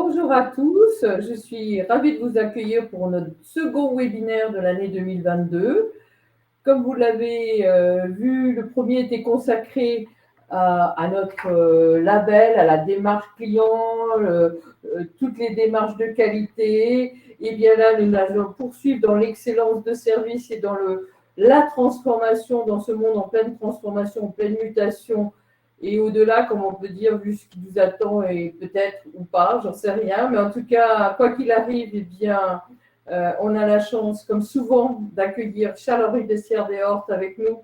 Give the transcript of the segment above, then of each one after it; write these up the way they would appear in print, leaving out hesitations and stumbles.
Bonjour à tous, je suis ravie de vous accueillir pour notre second webinaire de l'année 2022. Comme vous l'avez vu, le premier était consacré à notre label, à la démarche client, toutes les démarches de qualité. Et bien là, nous allons poursuivre dans l'excellence de service et dans la transformation, dans ce monde en pleine transformation, en pleine mutation. Et au-delà, comme on peut dire, vu ce qui nous attend, et peut-être ou pas, j'en sais rien. Mais en tout cas, quoi qu'il arrive, eh bien, on a la chance, comme souvent, d'accueillir Charles-Henri Dessières-Deshortes avec nous,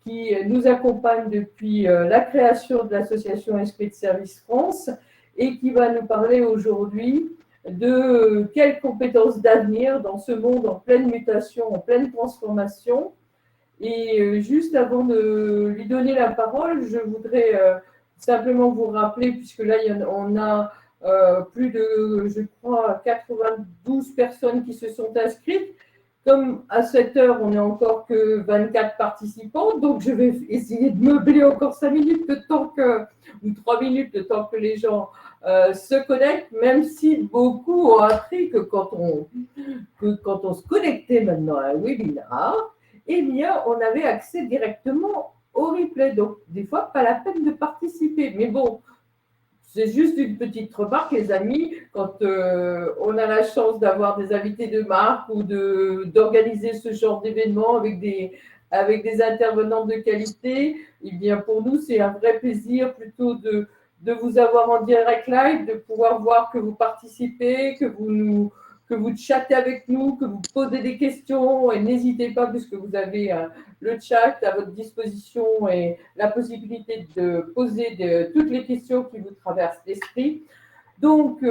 qui nous accompagne depuis la création de l'association Esprit de Service France et qui va nous parler aujourd'hui de quelles compétences d'avenir dans ce monde en pleine mutation, en pleine transformation. Et juste avant de lui donner la parole, je voudrais simplement vous rappeler, puisque là, on a plus de, je crois, 92 personnes qui se sont inscrites. Comme à cette heure, on n'est encore que 24 participants, donc je vais essayer de meubler encore 5 minutes ou 3 minutes, le temps que les gens se connectent, même si beaucoup ont appris que quand on se connectait maintenant à un webinar, eh bien, on avait accès directement au replay. Donc, des fois, pas la peine de participer. Mais bon, c'est juste une petite remarque, les amis. Quand on a la chance d'avoir des invités de marque ou d'organiser ce genre d'événement avec des intervenants de qualité, eh bien, pour nous, c'est un vrai plaisir plutôt de vous avoir en direct live, de pouvoir voir que vous participez, que vous chattez avec nous, que vous posez des questions. Et n'hésitez pas, puisque vous avez le chat à votre disposition et la possibilité de poser toutes les questions qui vous traversent l'esprit. Donc,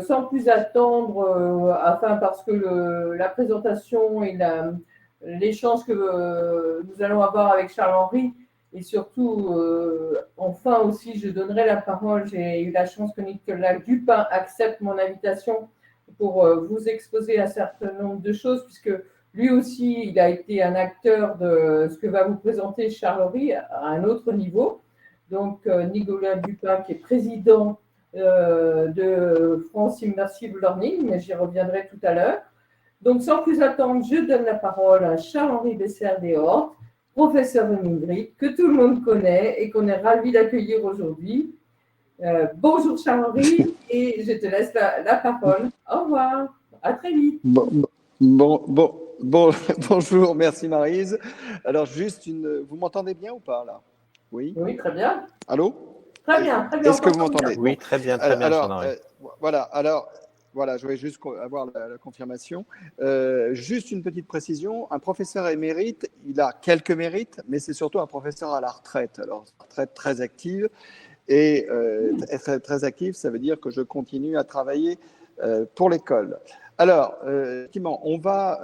sans plus attendre, parce que la présentation et l'échange que nous allons avoir avec Charles-Henri, et surtout, enfin aussi, je donnerai la parole. J'ai eu la chance que Nicolas Dupin accepte mon invitation pour vous exposer un certain nombre de choses, puisque lui aussi, il a été un acteur de ce que va vous présenter Charles-Henri à un autre niveau. Donc, Nicolas Dupin, qui est président de France Immersive Learning, mais j'y reviendrai tout à l'heure. Donc, sans plus attendre, je donne la parole à Charles-Henri Dessières-Deshortes, professeur de Mindry, que tout le monde connaît et qu'on est ravi d'accueillir aujourd'hui. Bonjour Charles-Henri, et je te laisse la parole. Au revoir, à très vite. Bonjour, merci Maryse. Alors juste vous m'entendez bien ou pas là? Oui. Oui, très bien. Allô? Très bien. Est-ce que vous m'entendez? Oui, très bien, Voilà, je voulais juste avoir la confirmation. Juste une petite précision, un professeur émérite, il a quelques mérites, mais c'est surtout un professeur à la retraite. Alors, retraite très active, et être très active, ça veut dire que je continue à travailler pour l'école. Alors, effectivement, on va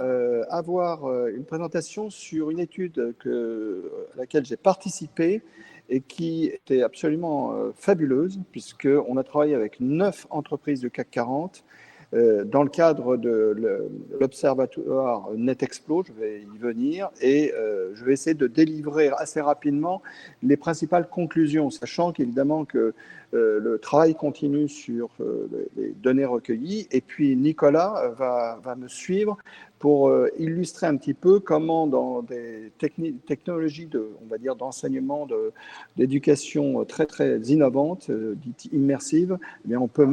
avoir une présentation sur une étude à laquelle j'ai participé et qui était absolument fabuleuse, puisqu'on a travaillé avec 9 entreprises du CAC 40 dans le cadre de l'observatoire NetExplo. Je vais y venir et je vais essayer de délivrer assez rapidement les principales conclusions, sachant qu'évidemment que le travail continue sur les données recueillies, et puis Nicolas va me suivre pour illustrer un petit peu comment dans des technologies on va dire d'enseignement, d'éducation très très innovantes, dites immersives, eh bien on peut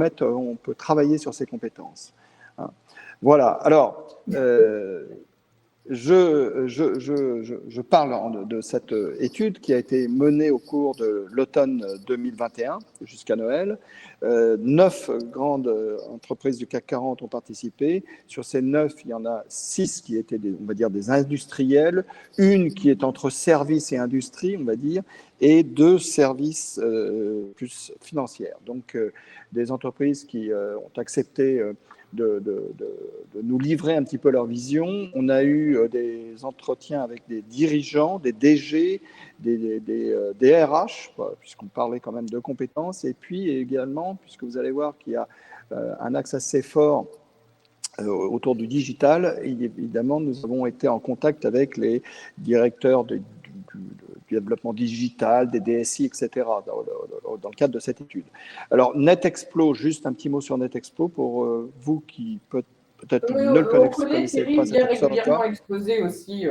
travailler sur ces compétences. Hein. Voilà. Alors. Je parle de cette étude qui a été menée au cours de l'automne 2021 jusqu'à Noël. 9 grandes entreprises du CAC 40 ont participé. Sur ces 9, il y en a 6 qui étaient on va dire des industriels, une qui est entre services et industrie, on va dire, et 2 services plus financières. Donc, des entreprises qui ont accepté de nous livrer un petit peu leur vision. On a eu des entretiens avec des dirigeants, des DG, des RH, puisqu'on parlait quand même de compétences, et puis également, puisque vous allez voir qu'il y a un axe assez fort autour du digital, évidemment, nous avons été en contact avec les directeurs développement digital, des DSI, etc., dans le cadre de cette étude. Alors, NetExplo, juste un petit mot sur NetExplo pour vous qui peut-être Oui, ne le on connaît, connaissez Thierry pas cet vient régulièrement observatoire. exposer aussi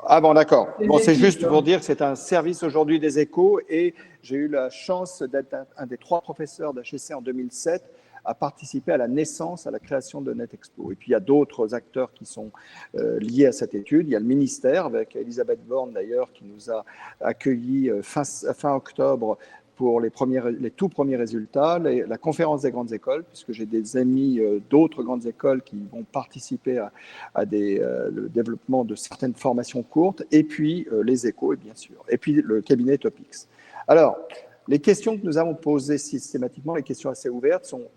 Ah bon, d'accord. ses Bon, c'est études. juste pour dire que c'est un service aujourd'hui des échos et j'ai eu la chance d'être un des 3 professeurs d'HEC en 2007 à participer à la naissance, à la création de NetExpo. Et puis, il y a d'autres acteurs qui sont liés à cette étude. Il y a le ministère, avec Elisabeth Borne d'ailleurs, qui nous a accueillis fin octobre pour les tout premiers résultats, la conférence des grandes écoles, puisque j'ai des amis d'autres grandes écoles qui vont participer à le développement de certaines formations courtes, et puis les échos, bien sûr, et puis le cabinet Topics. Alors, les questions que nous avons posées systématiquement, les questions assez ouvertes, sont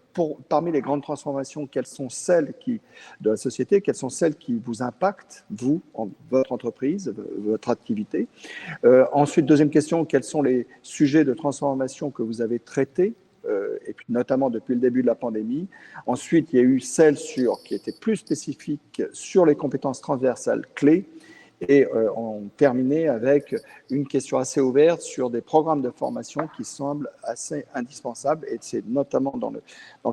parmi les grandes transformations, quelles sont celles de la société, quelles sont celles qui vous impactent, vous, votre entreprise, votre activité. Ensuite, deuxième question, quels sont les sujets de transformation que vous avez traités, et puis notamment depuis le début de la pandémie. Ensuite, il y a eu celle qui était plus spécifique sur les compétences transversales clés. Et on terminait avec une question assez ouverte sur des programmes de formation qui semblent assez indispensables. Et c'est notamment dans le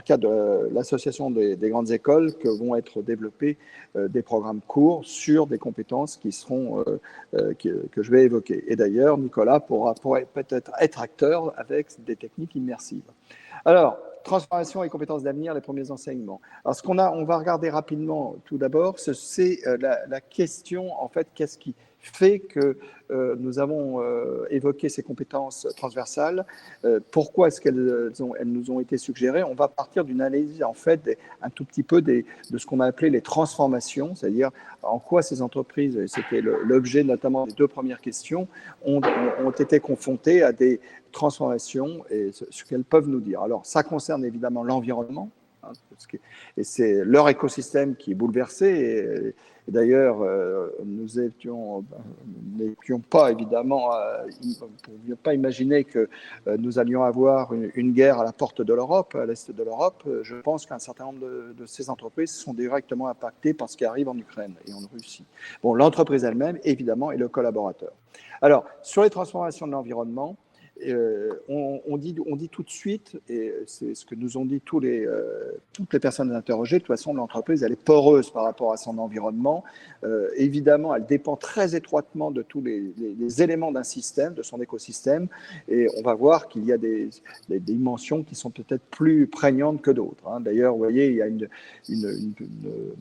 cadre de l'association des grandes écoles que vont être développés des programmes courts sur des compétences qui seront, que je vais évoquer. Et d'ailleurs, Nicolas pourra peut-être être acteur avec des techniques immersives. Alors, transformation et compétences d'avenir, les premiers enseignements. Alors, on va regarder rapidement tout d'abord, c'est la question, en fait, qu'est-ce qui fait que nous avons évoqué ces compétences transversales, pourquoi est-ce qu'elles nous ont été suggérées. On va partir d'une analyse, en fait, un tout petit peu de ce qu'on a appelé les transformations, c'est-à-dire en quoi ces entreprises, et c'était l'objet notamment des 2 premières questions, ont été confrontées à des transformations et ce qu'elles peuvent nous dire. Alors, ça concerne évidemment l'environnement, hein, et c'est leur écosystème qui est bouleversé. Et d'ailleurs, nous n'étions pas évidemment, nous ne pouvions pas imaginer que nous allions avoir une guerre à la porte de l'Europe, à l'est de l'Europe. Je pense qu'un certain nombre de ces entreprises sont directement impactées par ce qui arrive en Ukraine et en Russie. Bon, l'entreprise elle-même, évidemment, et le collaborateur. Alors, sur les transformations de l'environnement, on dit tout de suite, et c'est ce que nous ont dit toutes les personnes interrogées, de toute façon, l'entreprise, elle est poreuse par rapport à son environnement. Évidemment, elle dépend très étroitement de tous les éléments d'un système, de son écosystème, et on va voir qu'il y a des dimensions qui sont peut-être plus prégnantes que d'autres. Hein. D'ailleurs, vous voyez, il y a une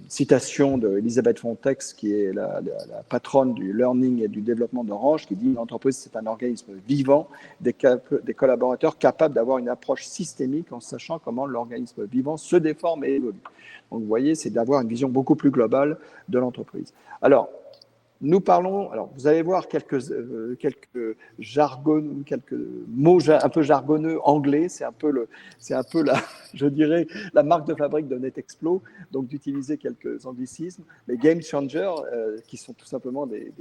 citation d'Elisabeth Fontex, qui est la patronne du learning et du développement d'Orange, qui dit « L'entreprise, c'est un organisme vivant, des collaborateurs capables d'avoir une approche systémique en sachant comment l'organisme vivant se déforme et évolue. » Donc, vous voyez, c'est d'avoir une vision beaucoup plus globale de l'entreprise. Alors, nous parlons, alors vous allez voir quelques mots un peu jargonneux anglais, c'est un peu je dirais, la marque de fabrique de NetExplo, donc d'utiliser quelques anglicismes, les game changers, qui sont tout simplement des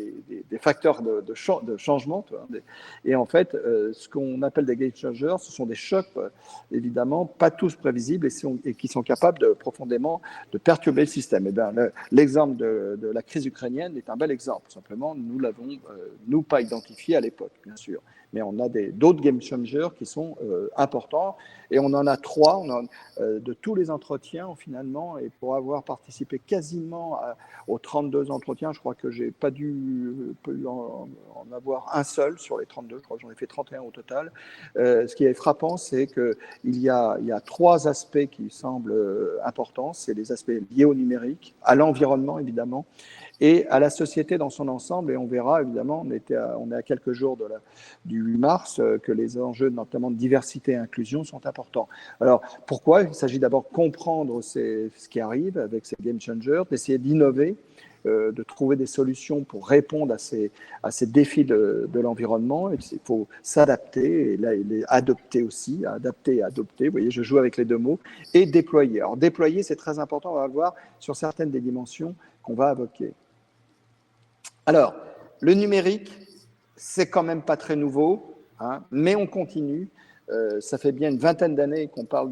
facteurs de changement. Et en fait, ce qu'on appelle des game changers, ce sont des chocs, évidemment, pas tous prévisibles et qui sont capables profondément de perturber le système. Et bien, l'exemple de la crise ukrainienne est un bel exemple. Simplement, nous l'avons, nous, pas identifié à l'époque, bien sûr. Mais on a d'autres game changers qui sont importants. Et on en a 3 de tous les entretiens, finalement. Et pour avoir participé quasiment aux 32 entretiens, je crois que je n'ai pas dû en avoir un seul sur les 32. Je crois que j'en ai fait 31 au total. Ce qui est frappant, c'est qu'il y a 3 aspects qui semblent importants. C'est les aspects liés au numérique, à l'environnement, évidemment, et à la société dans son ensemble. Et on verra, évidemment, on est à quelques jours du 8 mars, que les enjeux, notamment de diversité et inclusion, sont importants. Alors, pourquoi ? Il s'agit d'abord de comprendre ce qui arrive avec ces game changers, d'essayer d'innover, de trouver des solutions pour répondre à ces défis de l'environnement. Il faut s'adapter, et là, il est adopter aussi, adapter et adopter. Vous voyez, je joue avec les 2 mots, et déployer. Alors, déployer, c'est très important, on va le voir sur certaines des dimensions qu'on va évoquer. Alors, le numérique, c'est quand même pas très nouveau, hein, mais on continue. Ça fait bien une vingtaine d'années qu'on parle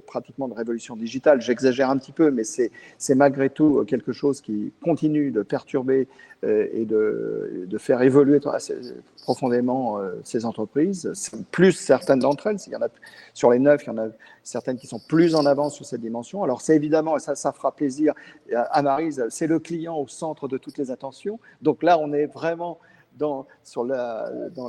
pratiquement de révolution digitale. J'exagère un petit peu, mais c'est malgré tout quelque chose qui continue de perturber et de faire évoluer assez profondément ces entreprises. Plus certaines d'entre elles, il y en a, sur les 9, il y en a certaines qui sont plus en avance sur cette dimension. Alors c'est évidemment, et ça fera plaisir à Maryse, c'est le client au centre de toutes les attentions. Donc là, on est vraiment dans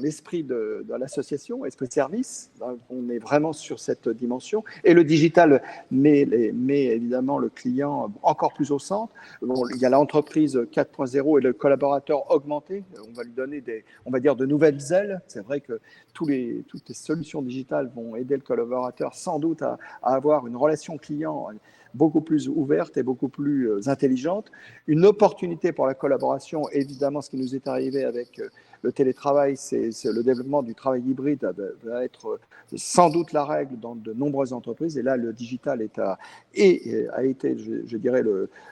l'esprit de l'association, esprit de service. On est vraiment sur cette dimension. Et le digital met évidemment le client encore plus au centre. Bon, il y a l'entreprise 4.0 et le collaborateur augmenté. On va lui donner on va dire, de nouvelles ailes. C'est vrai que toutes les solutions digitales vont aider le collaborateur sans doute à avoir une relation client beaucoup plus ouverte et beaucoup plus intelligente. Une opportunité pour la collaboration, évidemment, ce qui nous est arrivé avec le télétravail, c'est le développement du travail hybride va être sans doute la règle dans de nombreuses entreprises. Et là, le digital a été, je dirais,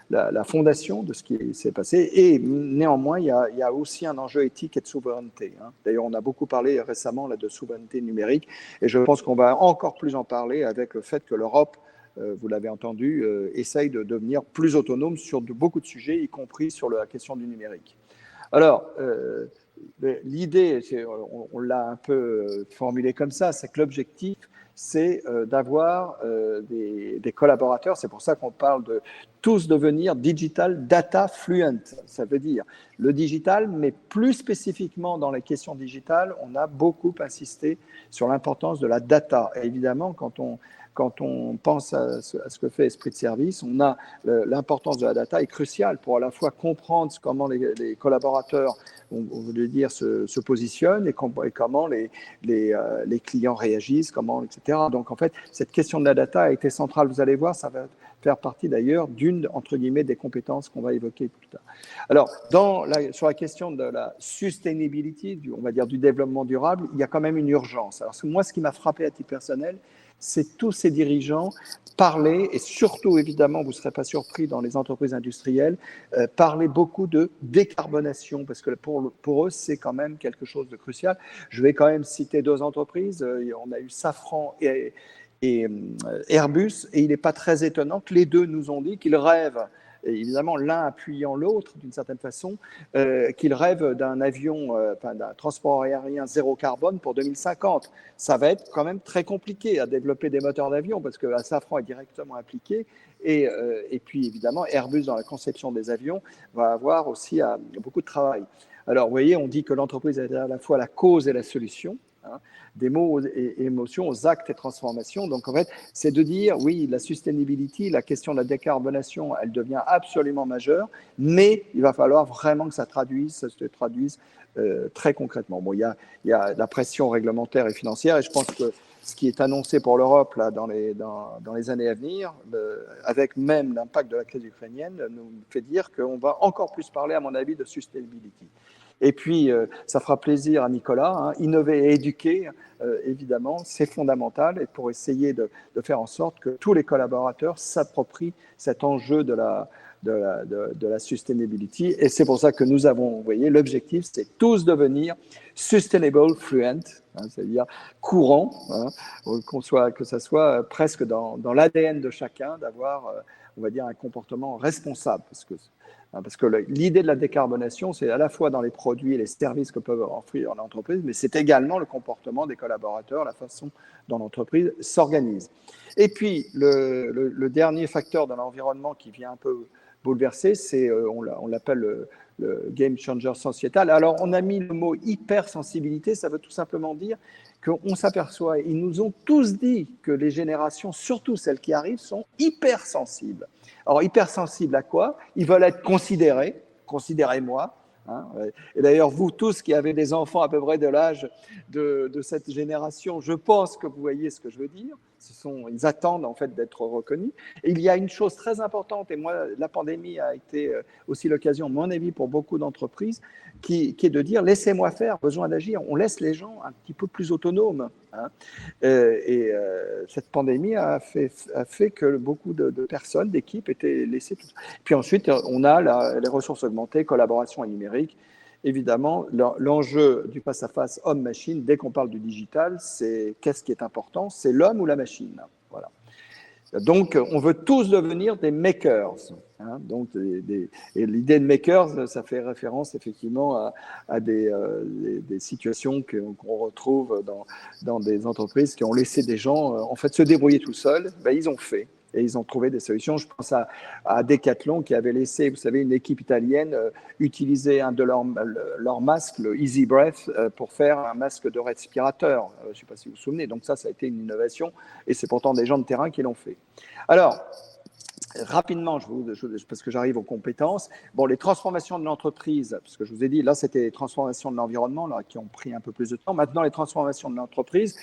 la fondation de ce qui s'est passé. Et néanmoins, il y a aussi un enjeu éthique et de souveraineté. D'ailleurs, on a beaucoup parlé récemment là, de souveraineté numérique. Et je pense qu'on va encore plus en parler avec le fait que l'Europe, vous l'avez entendu, essaye de devenir plus autonome sur beaucoup de sujets, y compris sur la question du numérique. Alors, l'idée, on l'a un peu formulé comme ça, c'est que l'objectif, c'est d'avoir des collaborateurs. C'est pour ça qu'on parle de tous devenir digital data fluent. Ça veut dire le digital, mais plus spécifiquement dans les questions digitales, on a beaucoup insisté sur l'importance de la data. Et évidemment, quand on pense à ce que fait Esprit de Service, on a l'importance de la data est cruciale pour à la fois comprendre comment les collaborateurs, on veut dire, se positionnent et comment les clients réagissent, etc. Donc, en fait, cette question de la data a été centrale. Vous allez voir, ça va faire partie d'ailleurs d'une, entre guillemets, des compétences qu'on va évoquer plus tard. Alors, sur la question de la sustainability, on va dire du développement durable, il y a quand même une urgence. Alors, moi, ce qui m'a frappé à titre personnel, c'est tous ces dirigeants parler, et surtout, évidemment, vous ne serez pas surpris dans les entreprises industrielles, parler beaucoup de décarbonation, parce que pour eux, c'est quand même quelque chose de crucial. Je vais quand même citer 2 entreprises. On a eu Safran et Airbus, et il n'est pas très étonnant que les 2 nous ont dit qu'ils rêvent, et évidemment l'un appuyant l'autre d'une certaine façon, qu'ils rêvent d'un avion, d'un transport aérien zéro carbone pour 2050. Ça va être quand même très compliqué à développer des moteurs d'avion parce que Safran est directement impliqué et puis évidemment Airbus dans la conception des avions va avoir aussi beaucoup de travail. Alors vous voyez, on dit que l'entreprise est à la fois la cause et la solution. Des mots et émotions aux actes et transformations. Donc, en fait, c'est de dire, oui, la sustainability, la question de la décarbonation, elle devient absolument majeure, mais il va falloir vraiment que ça se traduise très concrètement. Bon, il y a la pression réglementaire et financière, et je pense que ce qui est annoncé pour l'Europe là, dans les années à venir, avec même l'impact de la crise ukrainienne, nous fait dire qu'on va encore plus parler, à mon avis, de sustainability. Et puis, ça fera plaisir à Nicolas, innover et éduquer, évidemment, c'est fondamental et pour essayer de faire en sorte que tous les collaborateurs s'approprient cet enjeu de la sustainability. Et c'est pour ça que nous avons, vous voyez, l'objectif, c'est tous devenir sustainable fluent, c'est-à-dire courant, que ça soit presque dans l'ADN de chacun d'avoir, on va dire, un comportement responsable. Parce que l'idée de la décarbonation, c'est à la fois dans les produits et les services que peuvent offrir l'entreprise, mais c'est également le comportement des collaborateurs, la façon dont l'entreprise s'organise. Et puis, le dernier facteur de l'environnement qui vient un peu bouleverser, c'est, on l'appelle le game changer sociétal. Alors, on a mis le mot hypersensibilité, ça veut tout simplement dire qu'on s'aperçoit, ils nous ont tous dit que les générations, surtout celles qui arrivent, sont hypersensibles. Alors, hypersensibles à quoi? Ils veulent être considérés, considérez-moi. Et d'ailleurs, vous tous qui avez des enfants à peu près de l'âge de cette génération, je pense que vous voyez ce que je veux dire. Ils attendent en fait d'être reconnus. Et il y a une chose très importante, et moi, la pandémie a été aussi l'occasion, à mon avis, pour beaucoup d'entreprises, qui est de dire laissez-moi faire, besoin d'agir. On laisse les gens un petit peu plus autonomes. Cette pandémie a fait que beaucoup de personnes, d'équipes étaient laissées. Puis ensuite, on a les ressources augmentées, collaboration et numérique. évidemment, l'enjeu du face-à-face homme-machine, dès qu'on parle du digital, c'est qu'est-ce qui est important? C'est l'homme ou la machine? Voilà. Donc, on veut tous devenir des makers. Hein, donc, et l'idée de makers, ça fait référence effectivement à des situations qu'on retrouve dans des entreprises qui ont laissé des gens en fait se débrouiller tout seuls. Ben, ils ont fait. Et ils ont trouvé des solutions. Je pense à Decathlon qui avait laissé, vous savez, une équipe italienne utiliser un de leurs masques, le Easy Breath, pour faire un masque de respirateur. Je ne sais pas si vous vous souvenez. Donc ça a été une innovation et c'est pourtant des gens de terrain qui l'ont fait. Alors, rapidement, parce que j'arrive aux compétences. Bon, les transformations de l'entreprise, parce que je vous ai dit, là, c'était les transformations de l'environnement là, qui ont pris un peu plus de temps. Maintenant, les transformations de l'entreprise,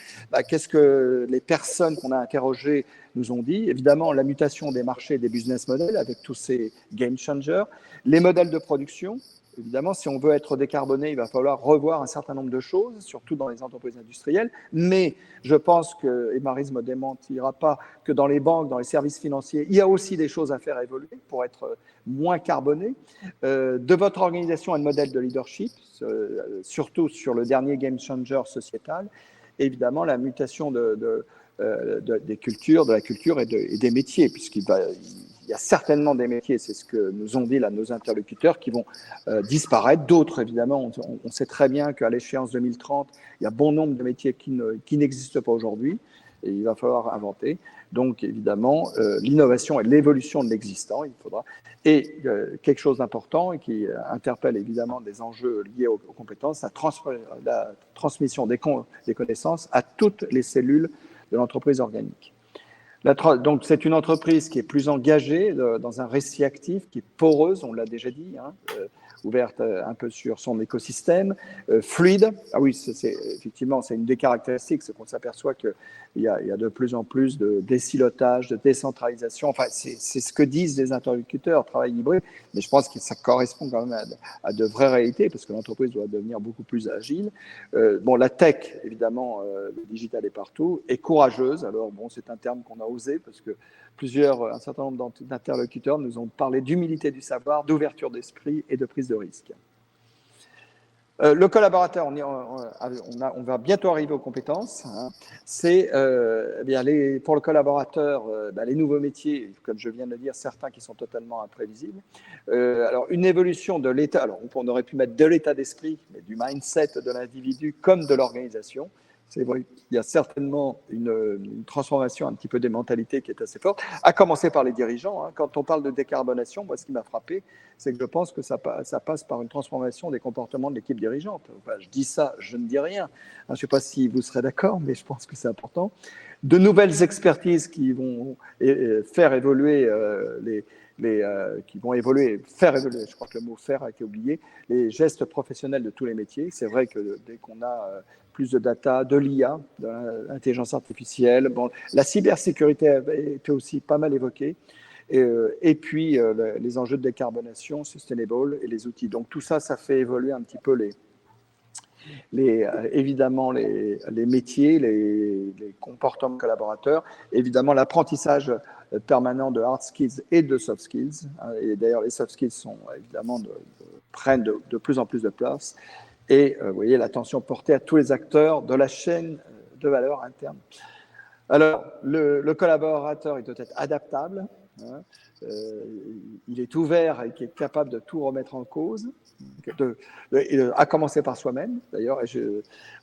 qu'est-ce que les personnes qu'on a interrogées nous ont dit? Évidemment, la mutation des marchés et des business models avec tous ces game changers, les modèles de production. Évidemment, si on veut être décarboné, il va falloir revoir un certain nombre de choses, surtout dans les entreprises industrielles. Mais je pense que, et Maryse me démentira pas, que dans les banques, dans les services financiers, il y a aussi des choses à faire évoluer pour être moins carboné. De votre organisation et de modèle de leadership, surtout sur le dernier game changer sociétal. Évidemment, la mutation des cultures, de la culture et des métiers, puisqu'il y a certainement des métiers, c'est ce que nous ont dit là nos interlocuteurs, qui vont disparaître. D'autres, évidemment, on sait très bien qu'à l'échéance 2030, il y a bon nombre de métiers qui n'existent pas aujourd'hui et il va falloir inventer. Donc, évidemment, l'innovation et l'évolution de l'existant, il faudra. Et quelque chose d'important et qui interpelle évidemment des enjeux liés aux compétences, la transmission des connaissances à toutes les cellules de l'entreprise organique. Donc, c'est une entreprise qui est plus engagée dans un récit actif, qui est poreuse, on l'a déjà dit, hein, ouverte un peu sur son écosystème, fluide. Ah oui, effectivement, c'est une des caractéristiques, c'est qu'on s'aperçoit qu'il y a de plus en plus de désilotage, de décentralisation. Enfin, c'est ce que disent les interlocuteurs, travail hybride, mais je pense que ça correspond quand même à de vraies réalités, parce que l'entreprise doit devenir beaucoup plus agile. Bon, la tech, évidemment, le digital est partout, et courageuse. Alors, bon, c'est un terme qu'on a osé, parce que un certain nombre d'interlocuteurs nous ont parlé d'humilité du savoir, d'ouverture d'esprit et de prise de risque. Le collaborateur, on va bientôt arriver aux compétences. Hein. C'est pour le collaborateur, les nouveaux métiers, comme je viens de le dire, certains qui sont totalement imprévisibles. Alors, une évolution de l'état, alors on aurait pu mettre de l'état d'esprit, mais du mindset de l'individu comme de l'organisation. C'est vrai, il y a certainement une transformation un petit peu des mentalités qui est assez forte, à commencer par les dirigeants. Hein. Quand on parle de décarbonation, moi, ce qui m'a frappé, c'est que je pense que ça passe par une transformation des comportements de l'équipe dirigeante. Enfin, je dis ça, je ne dis rien. Je ne sais pas si vous serez d'accord, mais je pense que c'est important. De nouvelles expertises qui vont faire évoluer faire évoluer, je crois que le mot faire a été oublié, les gestes professionnels de tous les métiers. C'est vrai que dès qu'on a plus de data, de l'IA, de l'intelligence artificielle, bon, la cybersécurité a été aussi pas mal évoquée, et puis les enjeux de décarbonation, sustainable et les outils. Donc tout ça, ça fait évoluer un petit peu évidemment les métiers, les comportements collaborateurs, évidemment l'apprentissage permanent de hard skills et de soft skills. Et d'ailleurs, les soft skills prennent de plus en plus de place. Et vous voyez l'attention portée à tous les acteurs de la chaîne de valeur interne. Alors, le collaborateur, il doit être adaptable. Hein, il est ouvert et qui est capable de tout remettre en cause, à commencer par soi-même, d'ailleurs,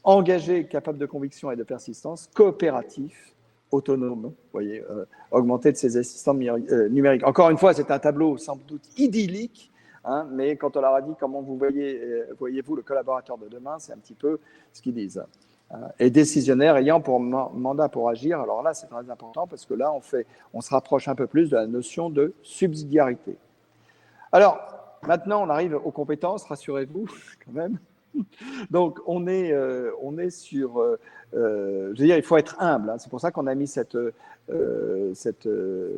engagé, capable de conviction et de persistance, coopératif, autonome, vous voyez, augmenté de ses assistants numériques. Encore une fois, c'est un tableau sans doute idyllique, hein, mais quand on leur a dit comment voyez-vous le collaborateur de demain, c'est un petit peu ce qu'ils disent. Et décisionnaire ayant pour mandat pour agir. Alors là, c'est très important parce que là, on se rapproche un peu plus de la notion de subsidiarité. Alors, maintenant, on arrive aux compétences, rassurez-vous, quand même. Donc, on est sur... je veux dire, il faut être humble. Hein. C'est pour ça qu'on a mis cette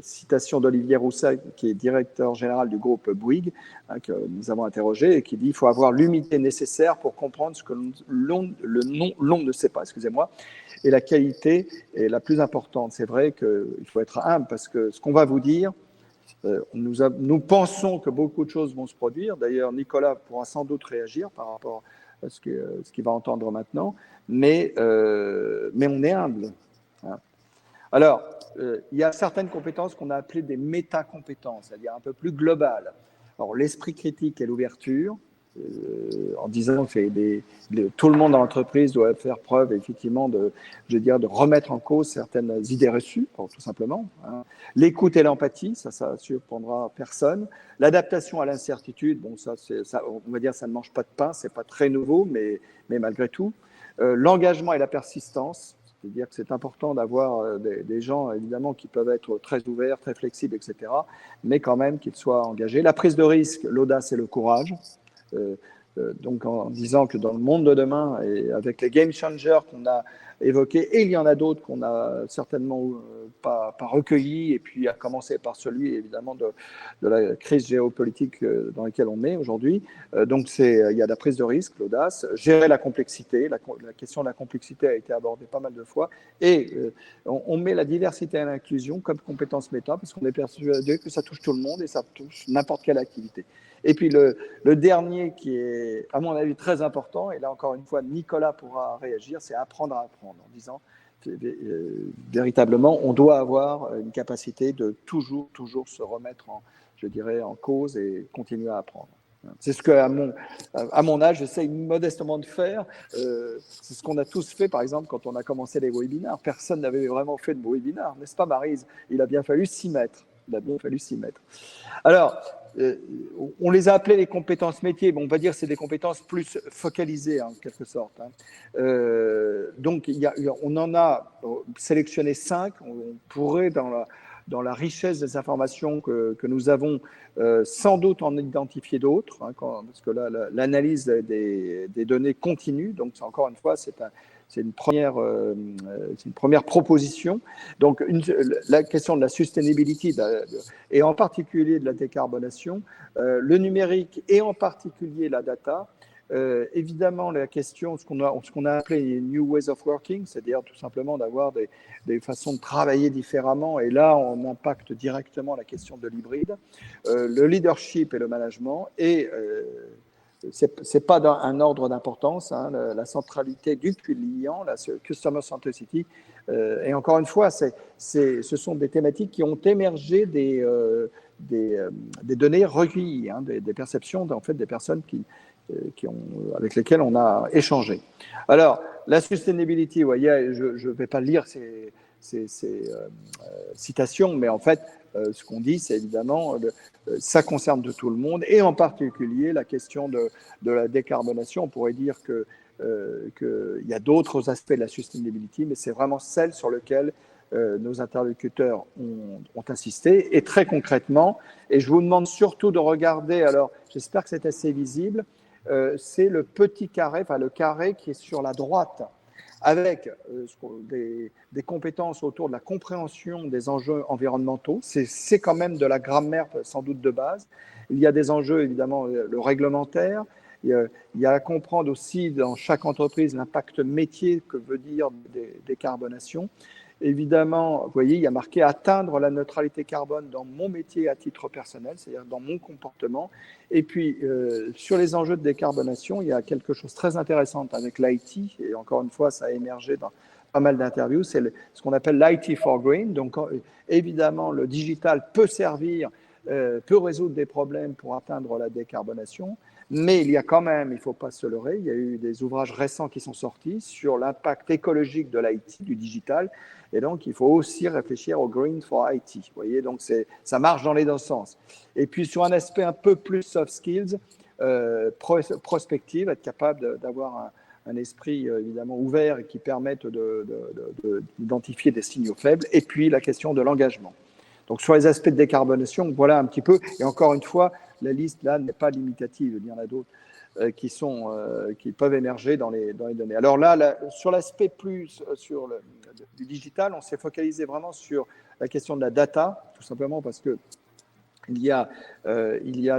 citation d'Olivier Rousset, qui est directeur général du groupe Bouygues, hein, que nous avons interrogé, et qui dit « Il faut avoir l'humilité nécessaire pour comprendre ce que l'on ne sait pas, excusez-moi, et la qualité est la plus importante. » C'est vrai qu'il faut être humble, parce que ce qu'on va vous dire, Nous pensons que beaucoup de choses vont se produire. D'ailleurs, Nicolas pourra sans doute réagir par rapport à ce qu'il va entendre maintenant, mais on est humble. Hein. Alors, il y a certaines compétences qu'on a appelées des métacompétences, c'est-à-dire un peu plus globales. Alors, l'esprit critique et l'ouverture, en disant que tout le monde dans l'entreprise doit faire preuve effectivement de remettre en cause certaines idées reçues, tout simplement. Hein. L'écoute et l'empathie, ça surprendra personne. L'adaptation à l'incertitude, bon, ça, on va dire, ça ne mange pas de pain, c'est pas très nouveau, mais malgré tout. L'engagement et la persistance, c'est-à-dire que c'est important d'avoir des gens, évidemment, qui peuvent être très ouverts, très flexibles, etc., mais quand même qu'ils soient engagés. La prise de risque, l'audace et le courage. Donc en disant que dans le monde de demain, et avec les game changers qu'on a évoqués, et il y en a d'autres qu'on n'a certainement pas recueillis, et puis à commencer par celui évidemment de la crise géopolitique dans laquelle on est aujourd'hui. Donc il y a la prise de risque, l'audace, gérer la complexité, la question de la complexité a été abordée pas mal de fois, et on met la diversité et l'inclusion comme compétence méta, parce qu'on est persuadé que ça touche tout le monde et ça touche n'importe quelle activité. Et puis le dernier qui est, à mon avis, très important, et là encore une fois, Nicolas pourra réagir, c'est apprendre à apprendre, en disant véritablement, on doit avoir une capacité de toujours se remettre en cause et continuer à apprendre. C'est ce que, à mon âge, j'essaye modestement de faire. C'est ce qu'on a tous fait, par exemple, quand on a commencé les webinaires. Personne n'avait vraiment fait de webinaire, n'est-ce pas, Maryse? Il a bien fallu s'y mettre. Alors, on les a appelés les compétences métiers. Bon, on va dire que c'est des compétences plus focalisées, en quelque sorte. Hein. Donc, on en a sélectionné 5. On pourrait, dans la richesse des informations que nous avons, sans doute en identifier d'autres, hein, parce que là, l'analyse des données continue. Donc, encore une fois, c'est une première proposition. Donc, la question de la sustainability, et en particulier de la décarbonation, le numérique et en particulier la data, évidemment la question, ce qu'on a appelé les new ways of working, c'est-à-dire tout simplement d'avoir des façons de travailler différemment, et là on impacte directement la question de l'hybride, le leadership et le management, et c'est pas un ordre d'importance, hein, la centralité du client, la customer centricity, et encore une fois, ce sont des thématiques qui ont émergé des données recueillies, hein, des perceptions en fait des personnes avec lesquelles on a échangé. Alors, la sustainability, vous voyez, je ne vais pas lire ces citations, mais en fait, ce qu'on dit, c'est évidemment, ça concerne de tout le monde, et en particulier la question de la décarbonation. On pourrait dire qu'il y a d'autres aspects de la sustainability, mais c'est vraiment celle sur laquelle nos interlocuteurs ont insisté, et très concrètement, et je vous demande surtout de regarder, alors j'espère que c'est assez visible, c'est le petit carré, enfin le carré qui est sur la droite, avec des compétences autour de la compréhension des enjeux environnementaux. C'est quand même de la grammaire sans doute de base. Il y a des enjeux, évidemment, le réglementaire. Il y a à comprendre aussi dans chaque entreprise l'impact métier que veut dire décarbonation. Évidemment, vous voyez, il y a marqué atteindre la neutralité carbone dans mon métier à titre personnel, c'est-à-dire dans mon comportement. Et puis, sur les enjeux de décarbonation, il y a quelque chose de très intéressant avec l'IT, et encore une fois, ça a émergé dans pas mal d'interviews, c'est ce qu'on appelle l'IT for Green. Donc, évidemment, le digital peut servir, peut résoudre des problèmes pour atteindre la décarbonation, mais il y a quand même, il ne faut pas se leurrer, il y a eu des ouvrages récents qui sont sortis sur l'impact écologique de l'IT, du digital, et donc il faut aussi réfléchir au Green for IT. Vous voyez, donc ça marche dans les deux sens. Et puis sur un aspect un peu plus soft skills, prospective, être capable d'avoir un esprit évidemment ouvert et qui permette d'identifier des signaux faibles, et puis la question de l'engagement. Donc sur les aspects de décarbonation, voilà un petit peu, et encore une fois, la liste là n'est pas limitative, il y en a d'autres qui peuvent émerger dans les données. Alors là sur l'aspect plus du digital, on s'est focalisé vraiment sur la question de la data, tout simplement parce que il y a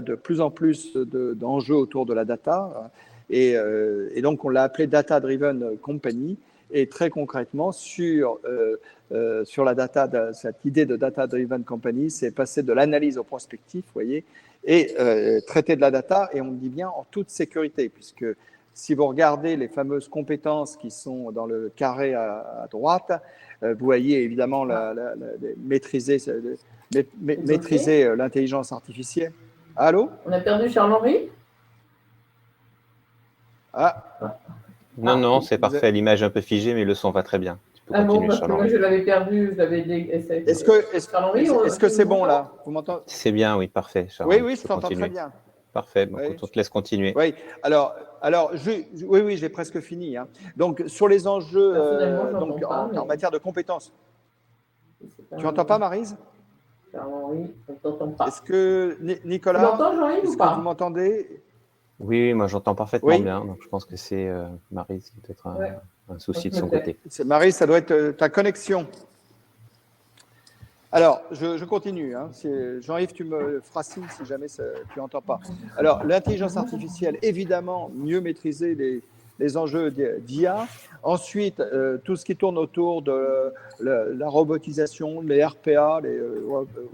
de plus en plus d'enjeux autour de la data, et donc on l'a appelé Data Driven Company. Et très concrètement, sur la data, cette idée de data-driven company, c'est passer de l'analyse au prospectif, vous voyez, et traiter de la data, et on dit bien en toute sécurité, puisque si vous regardez les fameuses compétences qui sont dans le carré à droite, vous voyez évidemment maîtriser l'intelligence artificielle. Allô? On a perdu Charles-Henri? Ah, Non, c'est parfait. L'image est un peu figée, mais le son va très bien. Tu peux Ah bon, continuer, parce que moi Charles-Henri. je l'avais perdu, je l'avais est-ce que c'est bon là? Vous m'entendez? C'est bien, oui, parfait, Oui, Charles-Henri. oui, Tu je peux t'entends très continuer. bien. Parfait. Bon, Oui. écoute, on te laisse continuer. Oui, alors oui, j'ai presque fini, hein. Donc, sur les enjeux donc, en matière de compétences. Tu n'entends pas, Maryse? Charles-Henri, on ne t'entend pas. Est-ce que, Nicolas, Tu m'entends, Jean-Yves, est-ce ou que pas? vous m'entendez? Oui, moi j'entends parfaitement Oui. bien. Donc je pense que c'est Marie, c'est peut-être un souci de son côté. Maryse, ça doit être ta connexion. Alors, je continue. Hein. Jean-Yves, tu me feras signe si jamais tu n'entends pas. Alors, l'intelligence artificielle, évidemment, mieux maîtriser les enjeux d'IA. Ensuite, tout ce qui tourne autour de la robotisation, les RPA, les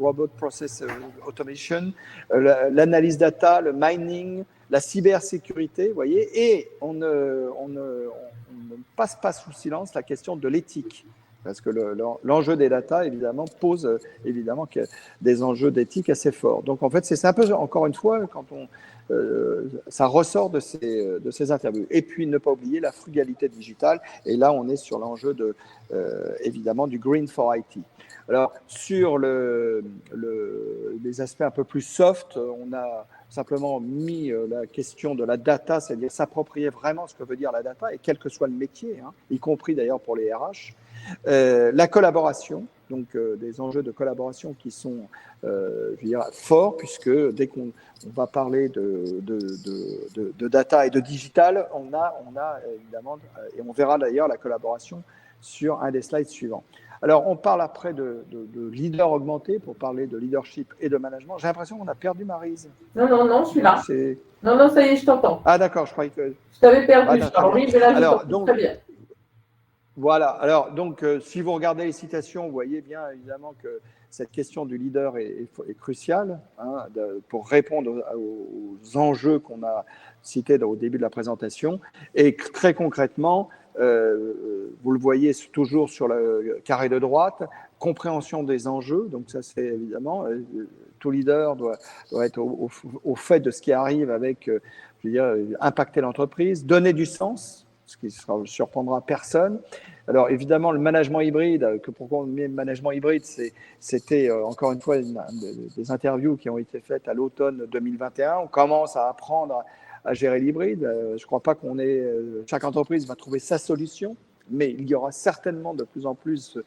Robot Process Automation, l'analyse data, le mining, la cybersécurité, vous voyez, et on ne passe pas sous silence la question de l'éthique. Parce que l'enjeu des data, évidemment, pose évidemment des enjeux d'éthique assez forts. Donc, en fait, c'est un peu, encore une fois, quand ça ressort de ces interviews. Et puis, ne pas oublier la frugalité digitale. Et là, on est sur l'enjeu évidemment, du Green for IT. Alors, sur les aspects un peu plus soft, on a simplement mis la question de la data, c'est-à-dire s'approprier vraiment ce que veut dire la data, et quel que soit le métier, hein, y compris d'ailleurs pour les RH. La collaboration, donc des enjeux de collaboration qui sont, je veux dire, forts, puisque dès qu'on va parler de data et de digital, on a évidemment, et on verra d'ailleurs la collaboration sur un des slides suivants. Alors, on parle après de leader augmenté pour parler de leadership et de management. J'ai l'impression qu'on a perdu Maryse. Non, je suis là. Non, ça y est, je t'entends. Ah, d'accord, je croyais que. Je t'avais perdu, Charles-Henri, mais là, je t'entends très bien. Voilà, alors donc si vous regardez les citations, vous voyez bien évidemment que cette question du leader est cruciale, hein, pour répondre aux enjeux qu'on a cités au début de la présentation. Et très concrètement, vous le voyez toujours sur le carré de droite, compréhension des enjeux, donc ça c'est évidemment, tout leader doit être au fait de ce qui arrive avec, je veux dire, impacter l'entreprise, donner du sens, ce qui ne surprendra personne. Alors évidemment, le management hybride, pourquoi on met le management hybride, c'était encore une fois des interviews qui ont été faites à l'automne 2021. On commence à apprendre à gérer l'hybride. Je ne crois pas chaque entreprise va trouver sa solution, mais il y aura certainement de plus en plus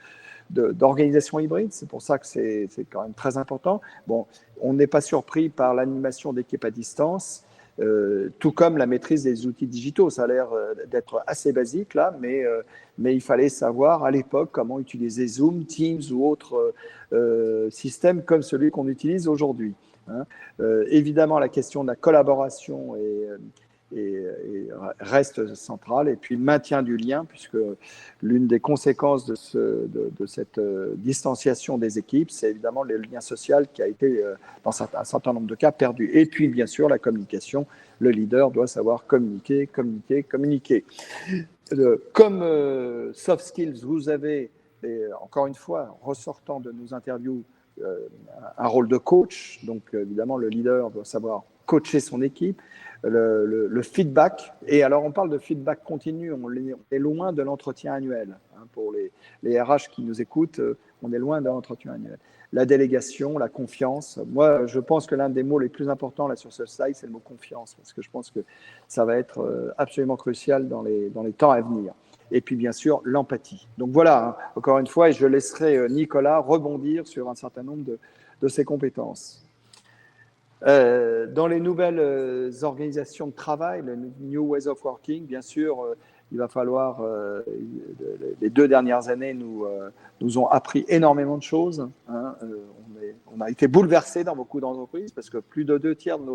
d'organisations hybrides. C'est pour ça que c'est quand même très important. Bon, on n'est pas surpris par l'animation d'équipes à distance. Tout comme la maîtrise des outils digitaux. Ça a l'air d'être assez basique là, mais il fallait savoir à l'époque comment utiliser Zoom, Teams ou autres systèmes comme celui qu'on utilise aujourd'hui. Hein. Évidemment, la question de la collaboration reste centrale, et puis le maintien du lien, puisque l'une des conséquences de cette distanciation des équipes, c'est évidemment le lien social qui a été, dans un certain nombre de cas, perdu. Et puis, bien sûr, la communication. Le leader doit savoir communiquer. Comme soft skills, vous avez, encore une fois, ressortant de nos interviews, un rôle de coach. Donc, évidemment, le leader doit savoir coacher son équipe. Le feedback, et alors on parle de feedback continu, on est loin de l'entretien annuel. Hein, pour les RH qui nous écoutent, on est loin de l'entretien annuel. La délégation, la confiance. Moi, je pense que l'un des mots les plus importants là sur ce slide, c'est le mot confiance, parce que je pense que ça va être absolument crucial dans les temps à venir. Et puis, bien sûr, l'empathie. Donc voilà, hein, encore une fois, et je laisserai Nicolas rebondir sur un certain nombre de ses compétences. Dans les nouvelles organisations de travail, le New Ways of Working, bien sûr, il va falloir, les 2 dernières années nous ont appris énormément de choses. Hein. On on a été bouleversé dans beaucoup d'entreprises parce que plus de 2 tiers de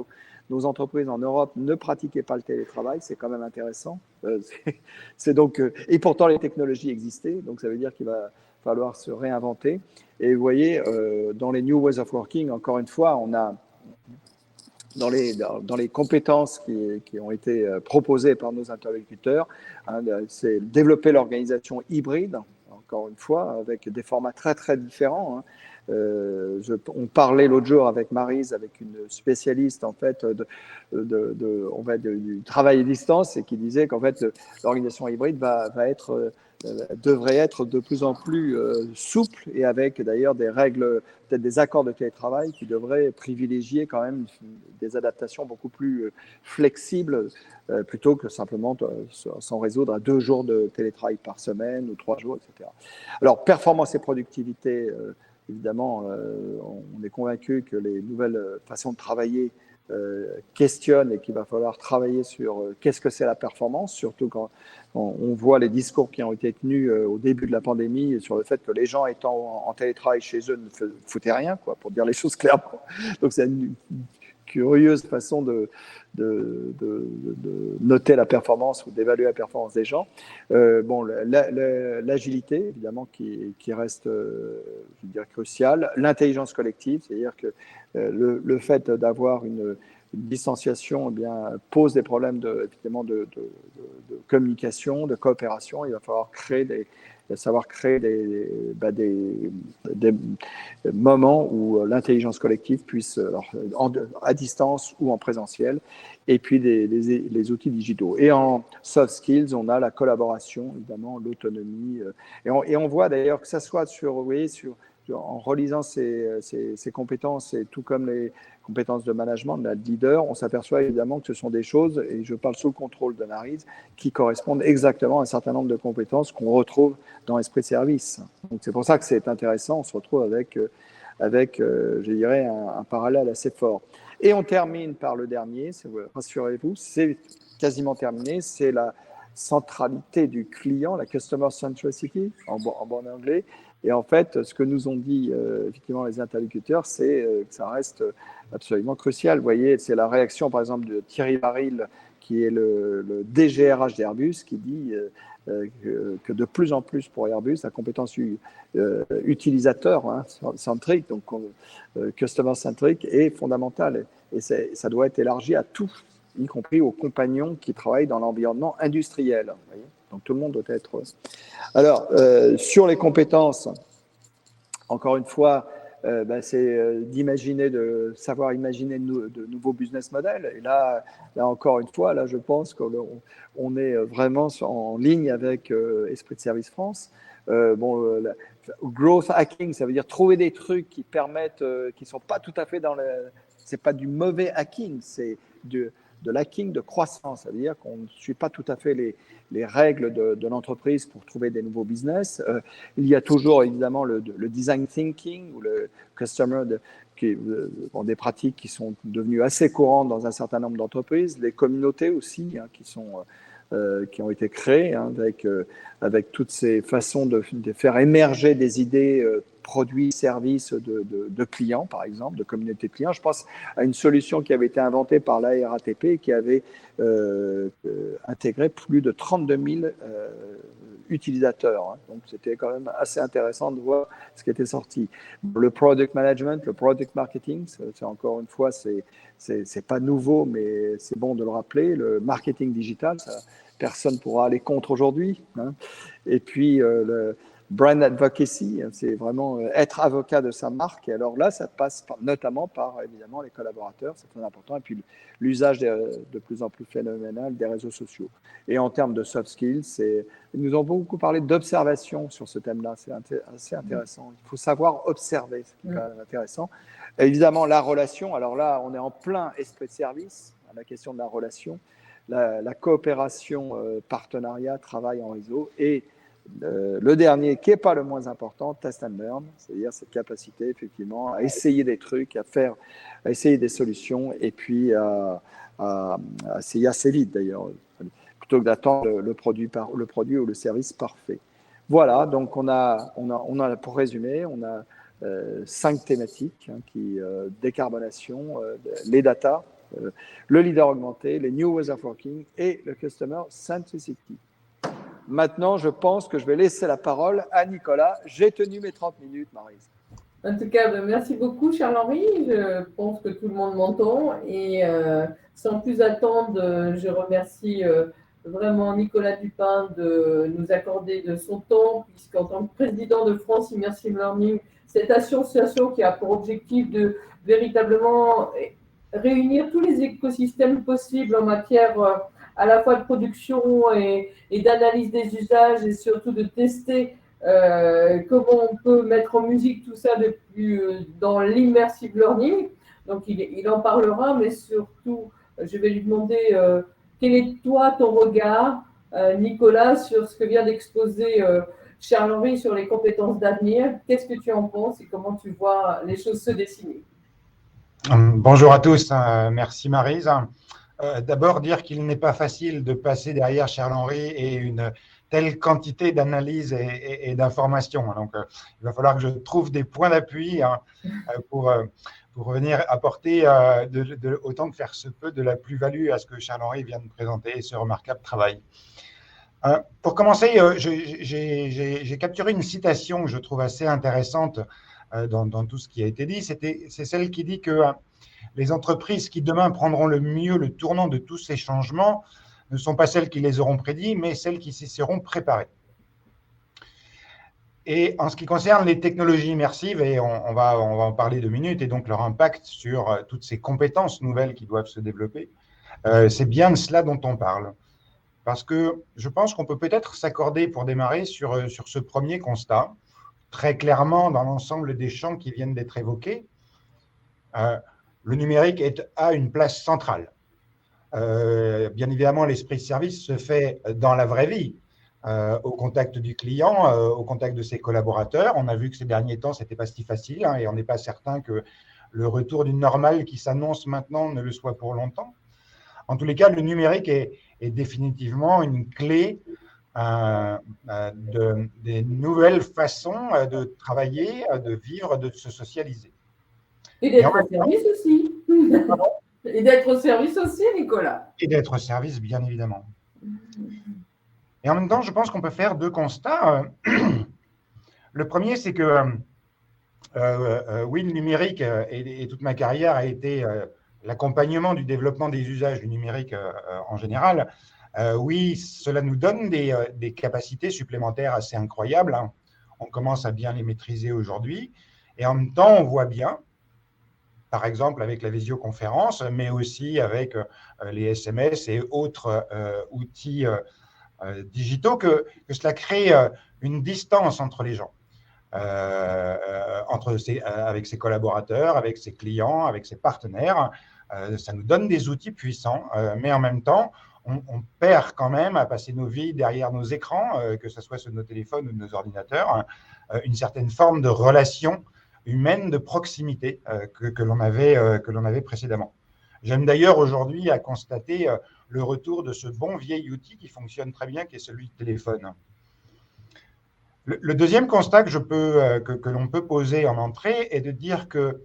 nos entreprises en Europe ne pratiquaient pas le télétravail. C'est quand même intéressant. Et pourtant, les technologies existaient. Donc, ça veut dire qu'il va falloir se réinventer. Et vous voyez, dans les New Ways of Working, encore une fois, on a dans les compétences qui ont été proposées par nos interlocuteurs, hein, c'est développer l'organisation hybride, encore une fois, avec des formats très, très différents. Hein. On parlait l'autre jour avec Maryse, avec une spécialiste en fait du travail à distance, et qui disait qu'en fait l'organisation hybride devrait être de plus en plus souple, et avec d'ailleurs des règles, peut-être des accords de télétravail qui devraient privilégier quand même des adaptations beaucoup plus flexibles, plutôt que simplement s'en résoudre à 2 jours de télétravail par semaine ou 3 jours, etc. Alors, performance et productivité, évidemment, on est convaincu que les nouvelles façons de travailler questionnent, et qu'il va falloir travailler sur qu'est-ce que c'est la performance, surtout quand on voit les discours qui ont été tenus au début de la pandémie sur le fait que les gens étant en télétravail chez eux ne foutaient rien, quoi, pour dire les choses clairement. Donc, c'est une curieuse façon de noter la performance ou d'évaluer la performance des gens. L'agilité, évidemment, qui reste, je veux dire, cruciale. L'intelligence collective, c'est-à-dire que le fait d'avoir une distanciation, eh bien, pose des problèmes effectivement de communication, de coopération. Il va falloir savoir créer des moments où l'intelligence collective puisse, à distance ou en présentiel, et puis les outils digitaux. Et en soft skills, on a la collaboration, évidemment, l'autonomie. Et on voit d'ailleurs que ça soit en relisant ces compétences, et tout comme les compétences de management, de leader, on s'aperçoit évidemment que ce sont des choses, et je parle sous le contrôle de Maryse, qui correspondent exactement à un certain nombre de compétences qu'on retrouve dans l'esprit de service. Donc c'est pour ça que c'est intéressant, on se retrouve avec je dirais, un parallèle assez fort. Et on termine par le dernier, rassurez-vous, c'est quasiment terminé, c'est la centralité du client, la customer centricity, en bon anglais. Et en fait, ce que nous ont dit effectivement les interlocuteurs, c'est que ça reste absolument crucial. Vous voyez, c'est la réaction, par exemple, de Thierry Varil, qui est le DGRH d'Airbus, qui dit que de plus en plus pour Airbus, la compétence utilisateur, hein, centrique, donc customer centric, est fondamentale. Et ça doit être élargi à tout, y compris aux compagnons qui travaillent dans l'environnement industriel. Vous voyez, donc tout le monde doit être. Alors, sur les compétences, encore une fois, c'est de savoir imaginer de nouveaux business models. Et là encore une fois, là, je pense qu'on est vraiment en ligne avec Esprit de Service France. Growth hacking, ça veut dire trouver des trucs qui permettent, qui sont pas tout à fait c'est pas du mauvais hacking, c'est de l'hacking de croissance. Ça veut dire qu'on ne suit pas tout à fait les règles de l'entreprise pour trouver des nouveaux business. Il y a toujours évidemment le design thinking ou le customer, des pratiques qui sont devenues assez courantes dans un certain nombre d'entreprises. Les communautés aussi, hein, qui ont été créées, hein, avec toutes ces façons de faire émerger des idées, produits, services de clients, par exemple, de communautés de clients. Je pense à une solution qui avait été inventée par la RATP et qui avait intégré plus de 32 000 utilisateurs. Hein. Donc, c'était quand même assez intéressant de voir ce qui était sorti. Le product management, le product marketing, c'est encore une fois, c'est pas nouveau, mais c'est bon de le rappeler. Le marketing digital, personne ne pourra aller contre aujourd'hui. Hein. Et puis, le brand advocacy, c'est vraiment être avocat de sa marque. Et alors là, ça passe notamment par, évidemment, les collaborateurs, c'est très important. Et puis, l'usage de plus en plus phénoménal des réseaux sociaux. Et en termes de soft skills, nous avons beaucoup parlé d'observation sur ce thème-là. C'est assez intéressant. Il faut savoir observer, c'est quand même intéressant. Et évidemment, la relation. Alors là, on est en plein esprit de service, la question de la relation. La coopération, partenariat, travail en réseau, et le dernier, qui n'est pas le moins important, test and learn, c'est-à-dire cette capacité effectivement à essayer des trucs, à essayer des solutions, et puis à essayer assez vite d'ailleurs, plutôt que d'attendre le produit ou le service parfait. Voilà, donc on a pour résumer, on a 5 thématiques décarbonation, les data, le leader augmenté, les new ways of working et le customer centricity. Maintenant, je pense que je vais laisser la parole à Nicolas. J'ai tenu mes 30 minutes, Maryse. En tout cas, merci beaucoup, Charles-Henri. Je pense que tout le monde m'entend. Et sans plus attendre, je remercie vraiment Nicolas Dupin de nous accorder de son temps, puisqu'en tant que président de France Immersive Learning, cette association qui a pour objectif de véritablement réunir tous les écosystèmes possibles en matière à la fois de production et d'analyse des usages et surtout de tester comment on peut mettre en musique tout ça dans l'immersive learning. Donc, il en parlera, mais surtout, je vais lui demander quel est toi, ton regard, Nicolas, sur ce que vient d'exposer Charles-Henri sur les compétences d'avenir. Qu'est-ce que tu en penses et comment tu vois les choses se dessiner? Bonjour à tous, merci Maryse. D'abord dire qu'il n'est pas facile de passer derrière Charles-Henri et une telle quantité d'analyses et d'informations. Donc, il va falloir que je trouve des points d'appui pour venir apporter, autant que faire se peut, de la plus-value à ce que Charles-Henri vient de présenter et ce remarquable travail. Pour commencer, j'ai capturé une citation que je trouve assez intéressante dans tout ce qui a été dit. C'est celle qui dit que les entreprises qui demain prendront le mieux le tournant de tous ces changements ne sont pas celles qui les auront prédits, mais celles qui s'y seront préparées. Et en ce qui concerne les technologies immersives, et on va en parler 2 minutes, et donc leur impact sur toutes ces compétences nouvelles qui doivent se développer, c'est bien de cela dont on parle. Parce que je pense qu'on peut peut-être s'accorder pour démarrer sur ce premier constat, très clairement dans l'ensemble des champs qui viennent d'être évoqués. Le numérique a une place centrale. Bien évidemment, l'esprit de service se fait dans la vraie vie, au contact du client, au contact de ses collaborateurs. On a vu que ces derniers temps, ce n'était pas si facile et on n'est pas certain que le retour du normal qui s'annonce maintenant ne le soit pour longtemps. En tous les cas, le numérique est définitivement une clé des nouvelles façons de travailler, de vivre, de se socialiser. Et d'être au service aussi. Et d'être au service aussi, Nicolas. Et d'être au service, bien évidemment. Et en même temps, je pense qu'on peut faire 2 constats. Le premier, c'est que oui, le numérique et toute ma carrière a été l'accompagnement du développement des usages du numérique en général. Oui, cela nous donne des capacités supplémentaires assez incroyables. On commence à bien les maîtriser aujourd'hui. Et en même temps, on voit bien, par exemple avec la visioconférence, mais aussi avec les SMS et autres outils digitaux, que cela crée une distance entre les gens, avec ses collaborateurs, avec ses clients, avec ses partenaires. Ça nous donne des outils puissants, mais en même temps, on perd quand même à passer nos vies derrière nos écrans, que ce soit sur nos téléphones ou nos ordinateurs, une certaine forme de relation humaine de proximité que l'on avait précédemment. J'aime d'ailleurs aujourd'hui à constater le retour de ce bon vieil outil qui fonctionne très bien, qui est celui du téléphone. Le deuxième constat que l'on peut poser en entrée est de dire que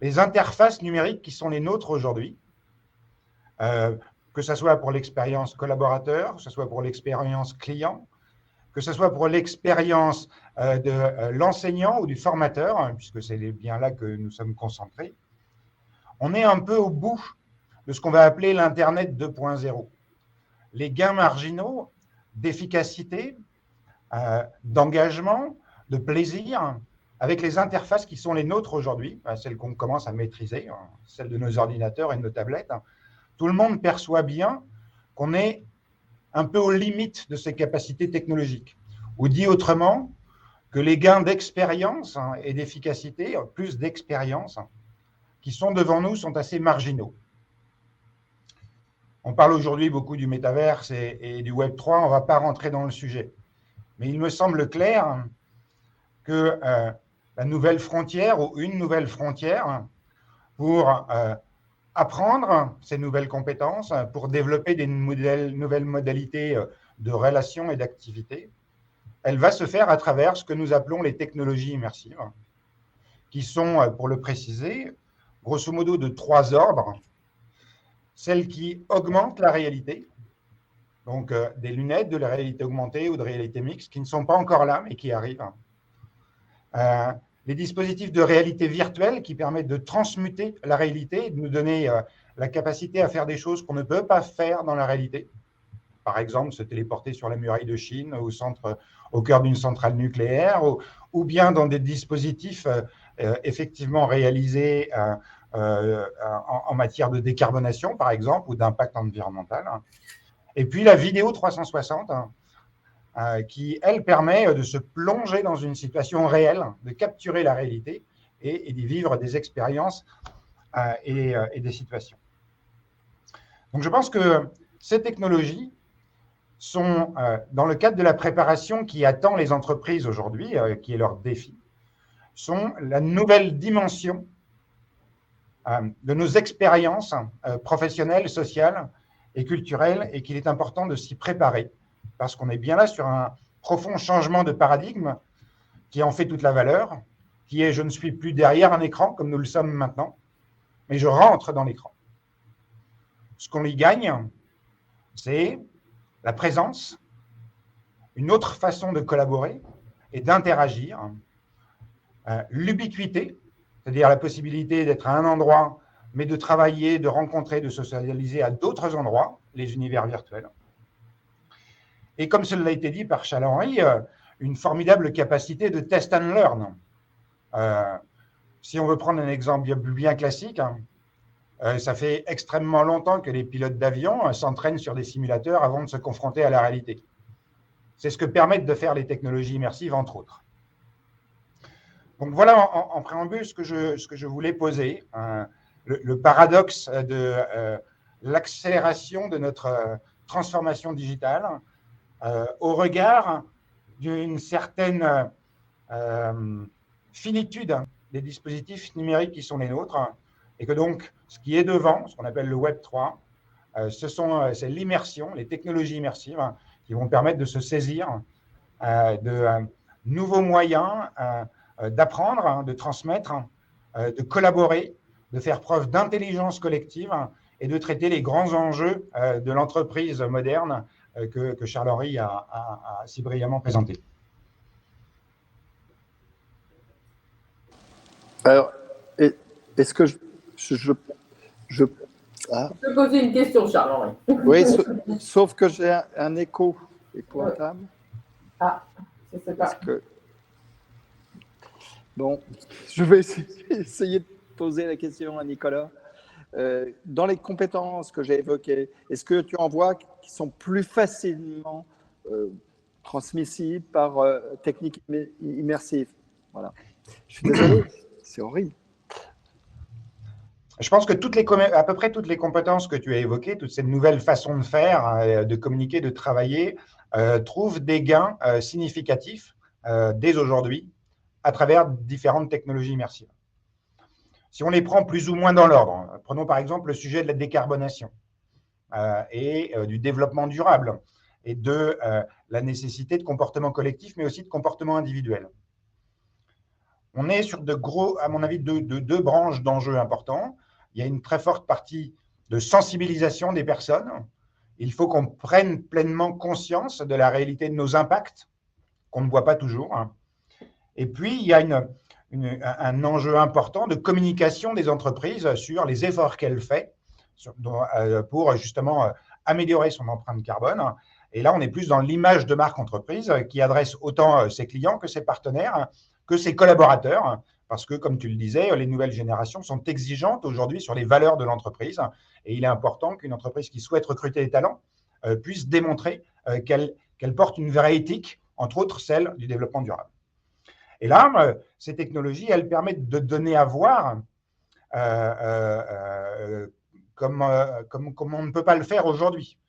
les interfaces numériques qui sont les nôtres aujourd'hui, que ce soit pour l'expérience collaborateur, que ce soit pour l'expérience client, que ce soit pour l'expérience de l'enseignant ou du formateur, puisque c'est bien là que nous sommes concentrés, on est un peu au bout de ce qu'on va appeler l'Internet 2.0. Les gains marginaux d'efficacité, d'engagement, de plaisir, avec les interfaces qui sont les nôtres aujourd'hui, celles qu'on commence à maîtriser, celles de nos ordinateurs et de nos tablettes, tout le monde perçoit bien qu'on est un peu aux limites de ces capacités technologiques. Ou dit autrement, que les gains d'expérience et d'efficacité, plus d'expérience, qui sont devant nous sont assez marginaux. On parle aujourd'hui beaucoup du métaverse et du Web3, on ne va pas rentrer dans le sujet. Mais il me semble clair que la nouvelle frontière ou une nouvelle frontière pour apprendre ces nouvelles compétences, pour développer des nouvelles modalités de relations et d'activité, elle va se faire à travers ce que nous appelons les technologies immersives. qui sont, pour le préciser, grosso modo de 3 ordres. Celles qui augmentent la réalité, donc des lunettes de la réalité augmentée ou de réalité mixte, qui ne sont pas encore là, mais qui arrivent. Les dispositifs de réalité virtuelle qui permettent de transmuter la réalité et de nous donner la capacité à faire des choses qu'on ne peut pas faire dans la réalité. Par exemple, se téléporter sur la muraille de Chine au cœur d'une centrale nucléaire, ou bien dans des dispositifs effectivement réalisés en matière de décarbonation, par exemple, ou d'impact environnemental. Et puis la vidéo 360, qui, elle, permet de se plonger dans une situation réelle, de capturer la réalité et d'y vivre des expériences et des situations. Donc je pense que ces technologies sont, dans le cadre de la préparation qui attend les entreprises aujourd'hui, qui est leur défi, sont la nouvelle dimension de nos expériences professionnelles, sociales et culturelles, et qu'il est important de s'y préparer, parce qu'on est bien là sur un profond changement de paradigme qui en fait toute la valeur, qui est je ne suis plus derrière un écran comme nous le sommes maintenant, mais je rentre dans l'écran. Ce qu'on y gagne, c'est la présence, une autre façon de collaborer et d'interagir, l'ubiquité, c'est-à-dire la possibilité d'être à un endroit, mais de travailler, de rencontrer, de socialiser à d'autres endroits, les univers virtuels. Et comme cela a été dit par Charles-Henri, une formidable capacité de test and learn. Si on veut prendre un exemple bien classique, ça fait extrêmement longtemps que les pilotes d'avion s'entraînent sur des simulateurs avant de se confronter à la réalité. C'est ce que permettent de faire les technologies immersives, entre autres. Donc voilà en préambule ce que je voulais poser, le paradoxe de l'accélération de notre transformation digitale au regard d'une certaine finitude des dispositifs numériques qui sont les nôtres, et que donc ce qui est devant, ce qu'on appelle le Web 3, c'est l'immersion, les technologies immersives qui vont permettre de se saisir de nouveaux moyens d'apprendre, de transmettre, de collaborer, de faire preuve d'intelligence collective et de traiter les grands enjeux de l'entreprise moderne que Charles-Henri a si brillamment présenté. Alors, est-ce que je peux poser une question, Charles-Henri. Oui, sauf que j'ai un écho interne. Ah, je ne sais pas. Bon, je vais essayer de poser la question à Nicolas. Dans les compétences que j'ai évoquées, est-ce que tu en vois qui sont plus facilement transmissibles par techniques immersives? Voilà. Je suis désolé, c'est horrible. Je pense que à peu près toutes les compétences que tu as évoquées, toutes ces nouvelles façons de faire, de communiquer, de travailler, trouvent des gains significatifs dès aujourd'hui à travers différentes technologies immersives. Si on les prend plus ou moins dans l'ordre, prenons par exemple le sujet de la décarbonation et du développement durable et de la nécessité de comportements collectifs, mais aussi de comportements individuels. On est sur à mon avis, deux branches d'enjeux importants. Il y a une très forte partie de sensibilisation des personnes. Il faut qu'on prenne pleinement conscience de la réalité de nos impacts, qu'on ne voit pas toujours. Et puis, il y a un enjeu important de communication des entreprises sur les efforts qu'elles font pour justement améliorer son empreinte carbone. Et là, on est plus dans l'image de marque entreprise qui adresse autant ses clients que ses partenaires, que ses collaborateurs, parce que, comme tu le disais, les nouvelles générations sont exigeantes aujourd'hui sur les valeurs de l'entreprise. Et il est important qu'une entreprise qui souhaite recruter des talents puisse démontrer qu'elle porte une vraie éthique, entre autres celle du développement durable. Et là, ces technologies, elles permettent de donner à voir comme on ne peut pas le faire aujourd'hui.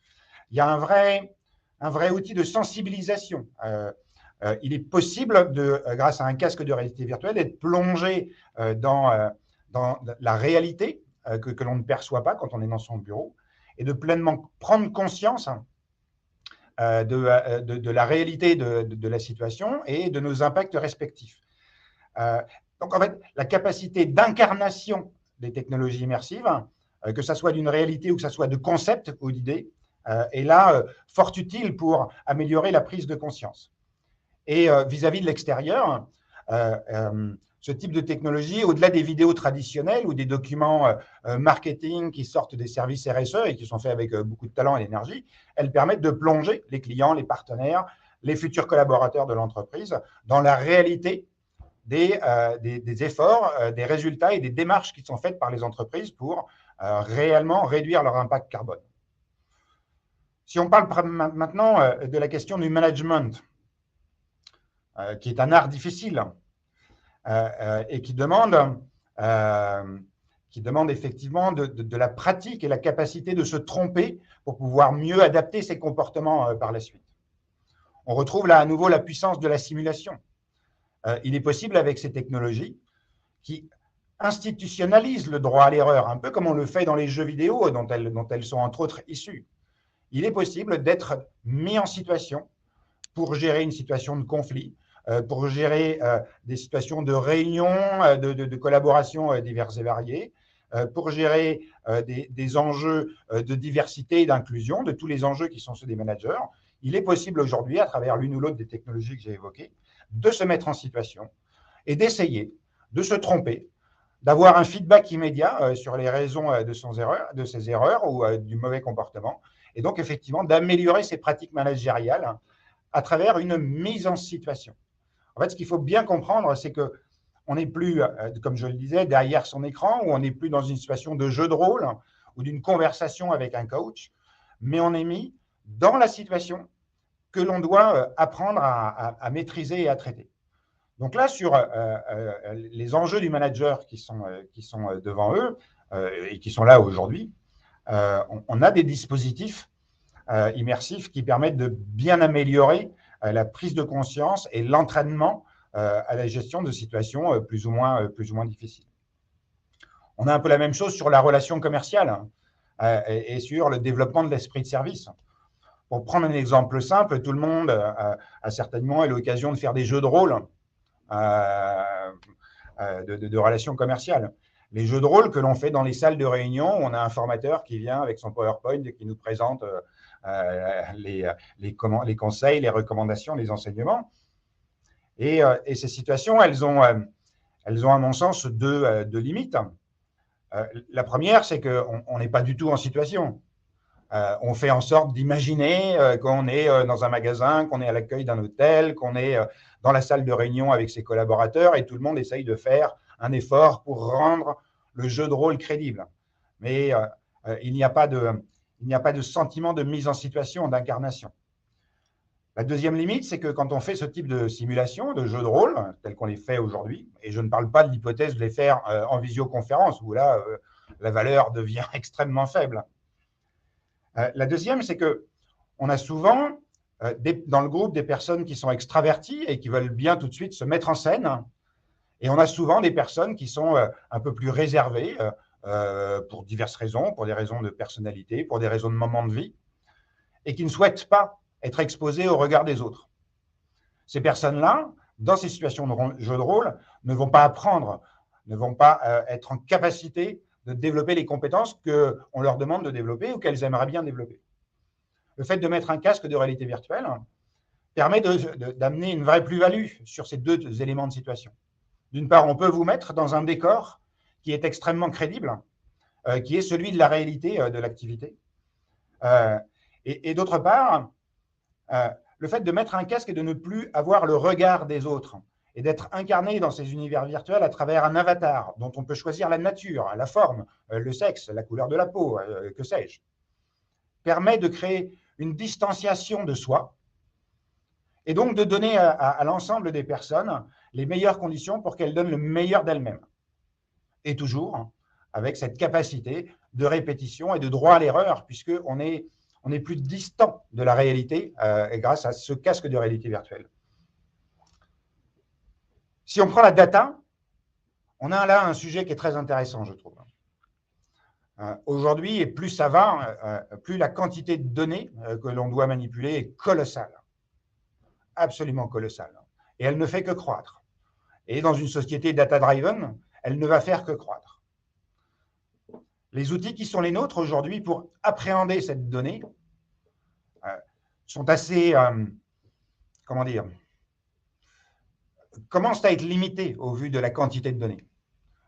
Il y a un vrai outil de sensibilisation. Il est possible, grâce à un casque de réalité virtuelle, d'être plongé dans la réalité que l'on ne perçoit pas quand on est dans son bureau et de pleinement prendre conscience de la réalité de la situation et de nos impacts respectifs. Donc, en fait, la capacité d'incarnation des technologies immersives, que ça soit d'une réalité ou que ça soit de concept ou d'idée, est là fort utile pour améliorer la prise de conscience. Et vis-à-vis de l'extérieur, ce type de technologie, au-delà des vidéos traditionnelles ou des documents marketing qui sortent des services RSE et qui sont faits avec beaucoup de talent et d'énergie, elles permettent de plonger les clients, les partenaires, les futurs collaborateurs de l'entreprise dans la réalité des efforts, des résultats et des démarches qui sont faites par les entreprises pour réellement réduire leur impact carbone. Si on parle maintenant de la question du management, qui est un art difficile et qui demande effectivement de la pratique et la capacité de se tromper pour pouvoir mieux adapter ses comportements par la suite. On retrouve là à nouveau la puissance de la simulation. Il est possible avec ces technologies qui institutionnalisent le droit à l'erreur, un peu comme on le fait dans les jeux vidéo dont elles sont entre autres issues. Il est possible d'être mis en situation pour gérer une situation de conflit, pour gérer des situations de réunion, de collaboration diverses et variées, pour gérer des enjeux de diversité et d'inclusion, de tous les enjeux qui sont ceux des managers. Il est possible aujourd'hui, à travers l'une ou l'autre des technologies que j'ai évoquées, de se mettre en situation et d'essayer de se tromper, d'avoir un feedback immédiat sur les raisons de ses erreurs ou du mauvais comportement, et donc effectivement d'améliorer ses pratiques managériales à travers une mise en situation. En fait, ce qu'il faut bien comprendre, c'est qu'on n'est plus, comme je le disais, derrière son écran, ou on n'est plus dans une situation de jeu de rôle ou d'une conversation avec un coach, mais on est mis dans la situation que l'on doit apprendre à maîtriser et à traiter. Donc là, sur les enjeux du manager qui sont devant eux et qui sont là aujourd'hui, on a des dispositifs immersifs qui permettent de bien améliorer la prise de conscience et l'entraînement à la gestion de situations plus ou moins difficiles. On a un peu la même chose sur la relation commerciale et sur le développement de l'esprit de service. Pour prendre un exemple simple, tout le monde a certainement eu l'occasion de faire des jeux de rôle de relations commerciales. Les jeux de rôle que l'on fait dans les salles de réunion, on a un formateur qui vient avec son PowerPoint et qui nous présente les conseils, les recommandations, les enseignements. Et ces situations, elles ont à mon sens deux limites. La première, c'est qu'on n'est pas du tout en situation. On fait en sorte d'imaginer qu'on est dans un magasin, qu'on est à l'accueil d'un hôtel, qu'on est dans la salle de réunion avec ses collaborateurs et tout le monde essaye de faire un effort pour rendre le jeu de rôle crédible. Mais il n'y a pas de sentiment de mise en situation, d'incarnation. La deuxième limite, c'est que quand on fait ce type de simulation, de jeu de rôle, tel qu'on les fait aujourd'hui, et je ne parle pas de l'hypothèse de les faire en visioconférence, où là, la valeur devient extrêmement faible. La deuxième, c'est qu'on a souvent dans le groupe des personnes qui sont extraverties et qui veulent bien tout de suite se mettre en scène. Et on a souvent des personnes qui sont un peu plus réservées pour diverses raisons, pour des raisons de personnalité, pour des raisons de moment de vie, et qui ne souhaitent pas être exposées au regard des autres. Ces personnes-là, dans ces situations de jeu de rôle, ne vont pas apprendre, ne vont pas être en capacité de développer les compétences qu'on leur demande de développer ou qu'elles aimeraient bien développer. Le fait de mettre un casque de réalité virtuelle permet d'amener une vraie plus-value sur ces deux éléments de situation. D'une part, on peut vous mettre dans un décor qui est extrêmement crédible, qui est celui de la réalité de l'activité. Et d'autre part, le fait de mettre un casque et de ne plus avoir le regard des autres et d'être incarné dans ces univers virtuels à travers un avatar dont on peut choisir la nature, la forme, le sexe, la couleur de la peau, que sais-je, permet de créer une distanciation de soi et donc de donner à l'ensemble des personnes les meilleures conditions pour qu'elles donnent le meilleur d'elles-mêmes. Et toujours avec cette capacité de répétition et de droit à l'erreur, puisqu'on est plus distant de la réalité grâce à ce casque de réalité virtuelle. Si on prend la data, on a là un sujet qui est très intéressant, je trouve. Aujourd'hui, et plus ça va, plus la quantité de données que l'on doit manipuler est colossale. Absolument colossale. Et elle ne fait que croître. Et dans une société data-driven, elle ne va faire que croître. Les outils qui sont les nôtres aujourd'hui pour appréhender cette donnée sont assez, comment dire, commencent à être limités au vu de la quantité de données.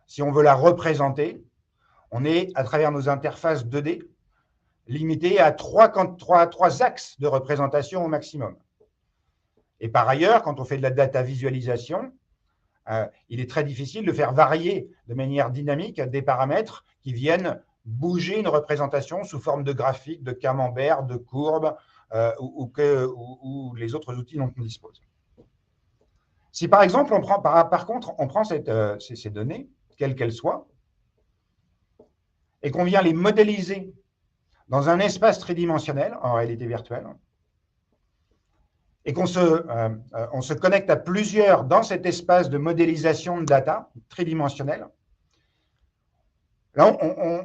Si on veut la représenter, on est, à travers nos interfaces 2D, limité à trois axes de représentation au maximum. Et par ailleurs, quand on fait de la data visualisation, il est très difficile de faire varier de manière dynamique des paramètres qui viennent bouger une représentation sous forme de graphique, de camembert, de courbe ou les autres outils dont on dispose. Si par exemple, on prend ces données, quelles qu'elles soient, et qu'on vient les modéliser dans un espace tridimensionnel, en réalité virtuelle, et qu'on se connecte à plusieurs dans cet espace de modélisation de data tridimensionnelle, là,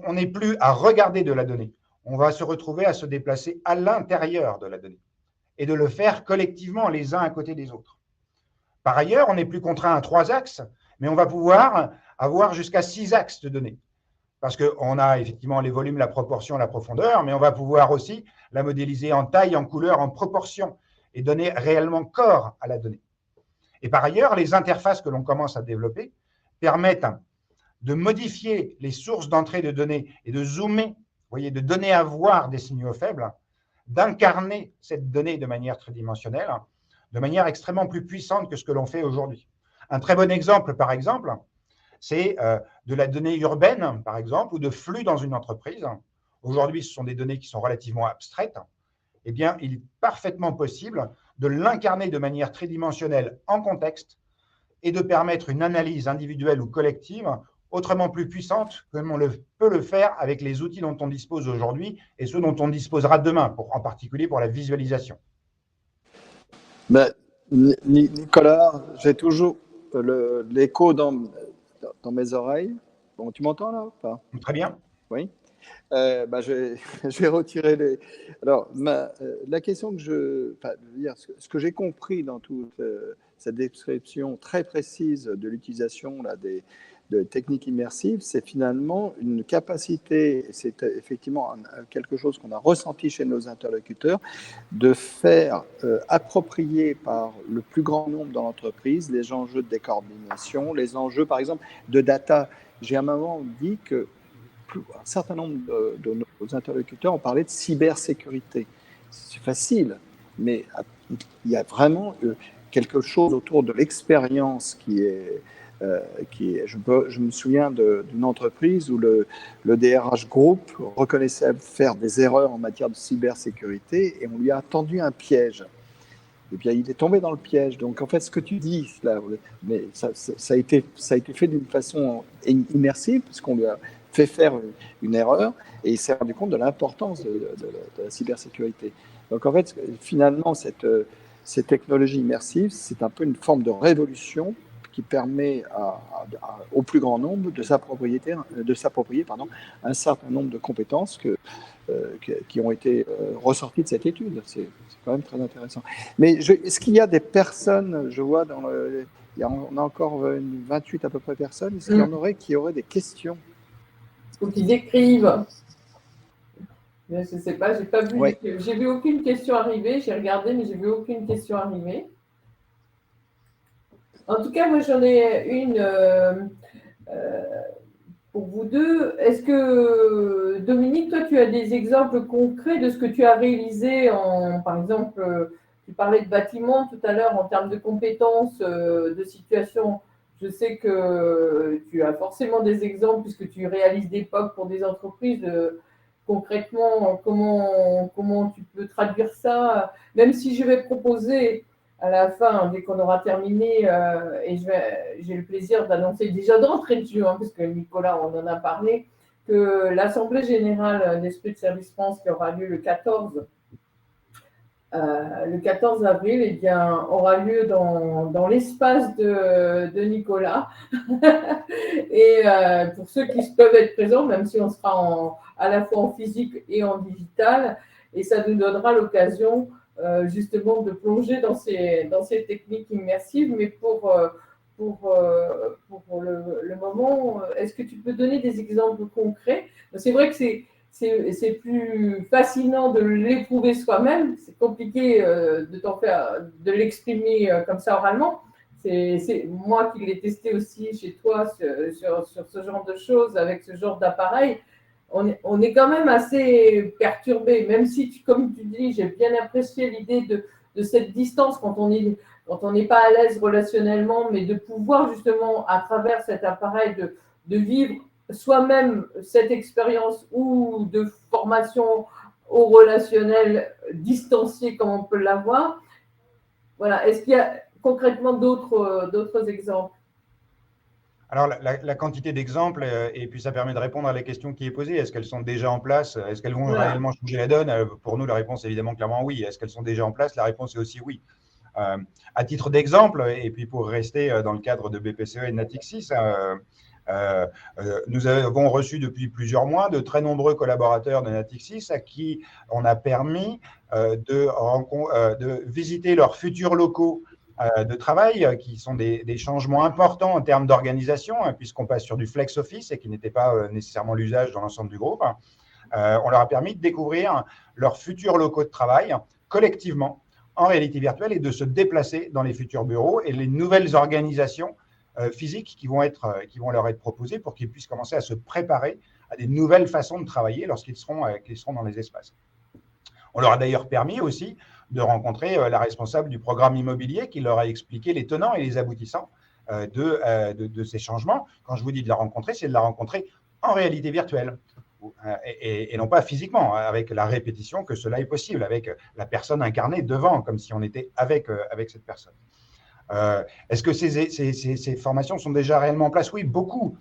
on n'est plus à regarder de la donnée. On va se retrouver à se déplacer à l'intérieur de la donnée et de le faire collectivement les uns à côté des autres. Par ailleurs, on n'est plus contraint à 3 axes, mais on va pouvoir avoir jusqu'à 6 axes de données. Parce qu'on a effectivement les volumes, la proportion, la profondeur, mais on va pouvoir aussi la modéliser en taille, en couleur, en proportion et donner réellement corps à la donnée. Et par ailleurs, les interfaces que l'on commence à développer permettent de modifier les sources d'entrée de données et de zoomer, vous voyez, de donner à voir des signaux faibles, d'incarner cette donnée de manière tridimensionnelle, de manière extrêmement plus puissante que ce que l'on fait aujourd'hui. Un très bon exemple, par exemple, c'est de la donnée urbaine, par exemple, ou de flux dans une entreprise. Aujourd'hui, ce sont des données qui sont relativement abstraites. Eh bien, il est parfaitement possible de l'incarner de manière tridimensionnelle en contexte et de permettre une analyse individuelle ou collective autrement plus puissante que l'on peut le faire avec les outils dont on dispose aujourd'hui et ceux dont on disposera demain, en particulier pour la visualisation. Mais, Nicolas, j'ai toujours l'écho dans mes oreilles. Bon, tu m'entends là ou pas? Très bien. Oui. Je vais retirer les. Alors, la question que ce que j'ai compris dans toute cette description très précise de l'utilisation de techniques immersives, c'est finalement une capacité, c'est effectivement quelque chose qu'on a ressenti chez nos interlocuteurs, de faire approprier par le plus grand nombre dans l'entreprise les enjeux de décoordination, les enjeux, par exemple, de data. J'ai à un moment dit que un certain nombre de nos interlocuteurs ont parlé de cybersécurité. C'est facile, mais il y a vraiment quelque chose autour de l'expérience qui est je me souviens d'une entreprise où le DRH Group reconnaissait faire des erreurs en matière de cybersécurité et on lui a tendu un piège. Et bien, il est tombé dans le piège. Donc, en fait, ce que tu dis, là, mais ça a été fait d'une façon immersive, puisqu'on lui a fait faire une erreur et il s'est rendu compte de l'importance de la cybersécurité. Donc, en fait, finalement, ces technologies immersives, c'est un peu une forme de révolution qui permet au plus grand nombre de s'approprier un certain nombre de compétences qui ont été ressorties de cette étude. C'est quand même très intéressant. Mais est-ce qu'il y a des personnes, je vois, on a encore 28 à peu près personnes, est-ce qu'il y en aurait qui auraient des questions? Il faut qu'ils écrivent. Je ne sais pas, j'ai pas vu. Oui. J'ai vu aucune question arriver. J'ai regardé, mais j'ai vu aucune question arriver. En tout cas, moi, j'en ai une pour vous deux. Est-ce que, Dominique, toi, tu as des exemples concrets de ce que tu as réalisé par exemple, tu parlais de bâtiment tout à l'heure en termes de compétences, de situation. Je sais que tu as forcément des exemples puisque tu réalises des POC pour des entreprises. Concrètement, comment tu peux traduire ça, même si je vais proposer à la fin, dès qu'on aura terminé, et j'ai le plaisir d'annoncer déjà d'entrée de jeu, parce que Nicolas, on en a parlé, que l'Assemblée générale d'Esprit de Service France qui aura lieu le 14 avril, eh bien, aura lieu dans l'espace de Nicolas. Et pour ceux qui peuvent être présents, même si on sera à la fois en physique et en digital, et ça nous donnera l'occasion justement de plonger dans ces techniques immersives, mais pour pour le moment. Est-ce que tu peux donner des exemples concrets? C'est vrai que c'est plus fascinant de l'éprouver soi-même. C'est compliqué de l'exprimer comme ça oralement. C'est moi qui l'ai testé aussi chez toi sur ce genre de choses, avec ce genre d'appareil. On est quand même assez perturbé, même si, comme tu dis, j'ai bien apprécié l'idée de cette distance quand on n'est pas à l'aise relationnellement, mais de pouvoir justement, à travers cet appareil, de vivre soi-même cette expérience ou de formation au relationnel distancié comme on peut l'avoir. Voilà. Est-ce qu'il y a concrètement d'autres exemples? Alors, la quantité d'exemples, et puis ça permet de répondre à la question qui est posée. Est-ce qu'elles sont déjà en place? Est-ce qu'elles vont réellement changer la donne? Pour nous, la réponse est évidemment clairement oui. Est-ce qu'elles sont déjà en place? La réponse est aussi oui. À titre d'exemple, et puis pour rester dans le cadre de BPCE et de Natixis, nous avons reçu depuis plusieurs mois de très nombreux collaborateurs de Natixis à qui on a permis de visiter leurs futurs locaux de travail, qui sont des changements importants en termes d'organisation, puisqu'on passe sur du flex office et qui n'était pas nécessairement l'usage dans l'ensemble du groupe. On leur a permis de découvrir leurs futurs locaux de travail collectivement en réalité virtuelle et de se déplacer dans les futurs bureaux et les nouvelles organisations physiques qui vont leur être proposées pour qu'ils puissent commencer à se préparer à des nouvelles façons de travailler lorsqu'ils seront dans les espaces. On leur a d'ailleurs permis aussi de rencontrer la responsable du programme immobilier qui leur a expliqué les tenants et les aboutissants de ces changements. Quand je vous dis de la rencontrer, c'est de la rencontrer en réalité virtuelle et non pas physiquement, avec la répétition que cela est possible, avec la personne incarnée devant, comme si on était avec cette personne. Est-ce que ces formations sont déjà réellement en place? Oui, beaucoup.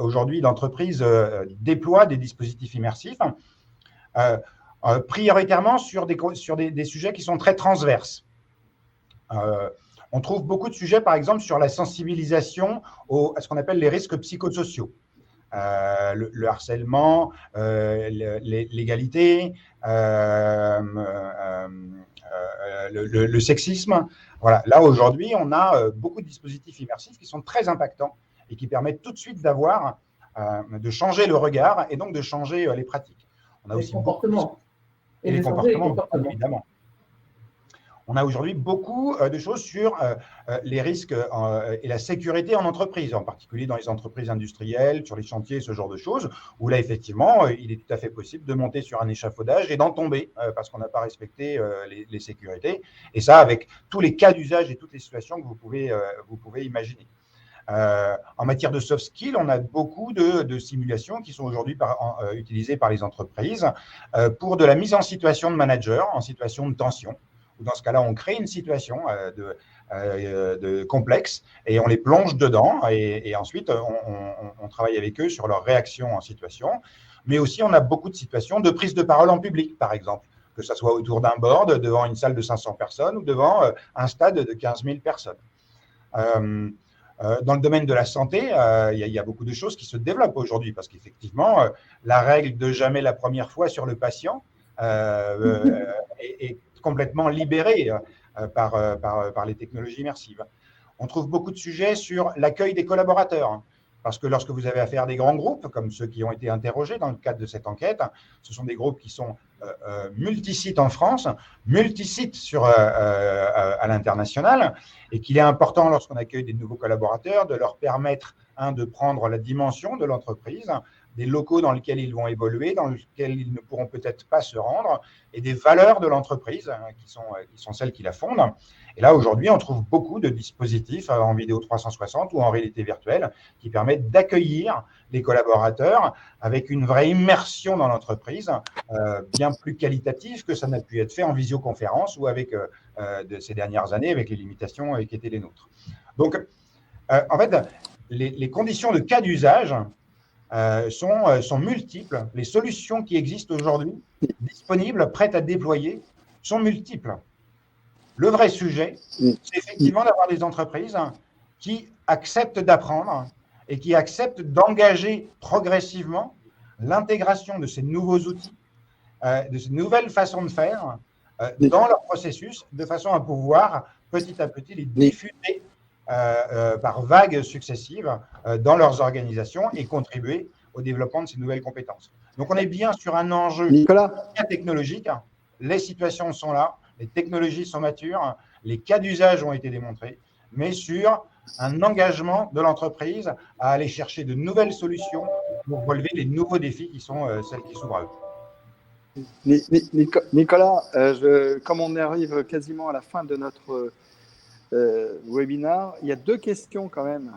Aujourd'hui, l'entreprise déploie des dispositifs immersifs. Prioritairement sur des sujets qui sont très transverses. On trouve beaucoup de sujets, par exemple, sur la sensibilisation à ce qu'on appelle les risques psychosociaux. Le harcèlement, l'égalité, le sexisme. Voilà. Là, aujourd'hui, on a beaucoup de dispositifs immersifs qui sont très impactants et qui permettent tout de suite de changer le regard et donc de changer les pratiques. On a les aussi comportements. Et les comportements, évidemment. On a aujourd'hui beaucoup de choses sur les risques et la sécurité en entreprise, en particulier dans les entreprises industrielles, sur les chantiers, ce genre de choses, où là, effectivement, il est tout à fait possible de monter sur un échafaudage et d'en tomber parce qu'on n'a pas respecté les sécurités. Et ça, avec tous les cas d'usage et toutes les situations que vous pouvez imaginer. En matière de soft skills, on a beaucoup de simulations qui sont aujourd'hui utilisées par les entreprises pour de la mise en situation de manager, en situation de tension. Dans ce cas-là, on crée une situation de complexe et on les plonge dedans et ensuite on travaille avec eux sur leur réaction en situation. Mais aussi, on a beaucoup de situations de prise de parole en public, par exemple, que ce soit autour d'un board, devant une salle de 500 personnes ou devant un stade de 15 000 personnes. Dans le domaine de la santé, il y a beaucoup de choses qui se développent aujourd'hui parce qu'effectivement, la règle de jamais la première fois sur le patient est complètement libérée par les technologies immersives. On trouve beaucoup de sujets sur l'accueil des collaborateurs. Parce que lorsque vous avez affaire à des grands groupes, comme ceux qui ont été interrogés dans le cadre de cette enquête, ce sont des groupes qui sont multisites en France, multisites à l'international, et qu'il est important, lorsqu'on accueille des nouveaux collaborateurs, de leur permettre, de prendre la dimension de l'entreprise, des locaux dans lesquels ils vont évoluer, dans lesquels ils ne pourront peut-être pas se rendre, et des valeurs de l'entreprise qui sont celles qui la fondent. Et là, aujourd'hui, on trouve beaucoup de dispositifs en vidéo 360 ou en réalité virtuelle qui permettent d'accueillir les collaborateurs avec une vraie immersion dans l'entreprise, bien plus qualitative que ça n'a pu être fait en visioconférence ou avec ces dernières années avec les limitations qui étaient les nôtres. Donc, en fait, les conditions de cas d'usage sont multiples. Les solutions qui existent aujourd'hui, disponibles, prêtes à déployer, sont multiples. Le vrai sujet, c'est effectivement d'avoir des entreprises qui acceptent d'apprendre et qui acceptent d'engager progressivement l'intégration de ces nouveaux outils, de ces nouvelles façons de faire dans leur processus, de façon à pouvoir petit à petit les diffuser par vagues successives dans leurs organisations et contribuer au développement de ces nouvelles compétences. Donc, on est bien sur un enjeu technologique. Les situations sont là, les technologies sont matures, les cas d'usage ont été démontrés, mais sur un engagement de l'entreprise à aller chercher de nouvelles solutions pour relever les nouveaux défis qui sont celles qui s'ouvrent à eux. Nicolas, comme on arrive quasiment à la fin de notre webinaire, il y a 2 questions quand même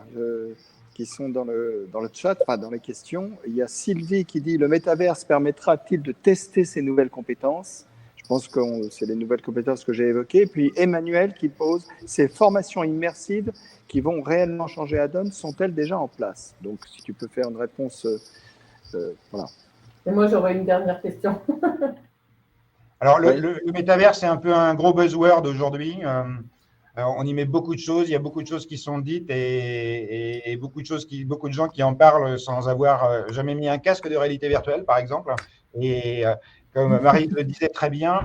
qui sont dans le chat, pas dans les questions. Il y a Sylvie qui dit « Le métaverse permettra-t-il de tester ces nouvelles compétences ?» Je pense que c'est les nouvelles compétences que j'ai évoquées. Puis Emmanuel qui pose « Ces formations immersives qui vont réellement changer la donne sont-elles déjà en place ?» Donc, si tu peux faire une réponse, voilà. Et moi, j'aurais une dernière question. Alors, le métavers, c'est un peu un gros buzzword aujourd'hui. On y met beaucoup de choses, il y a beaucoup de choses qui sont dites et beaucoup de gens qui en parlent sans avoir jamais mis un casque de réalité virtuelle, par exemple. Et comme Marie le disait très bien,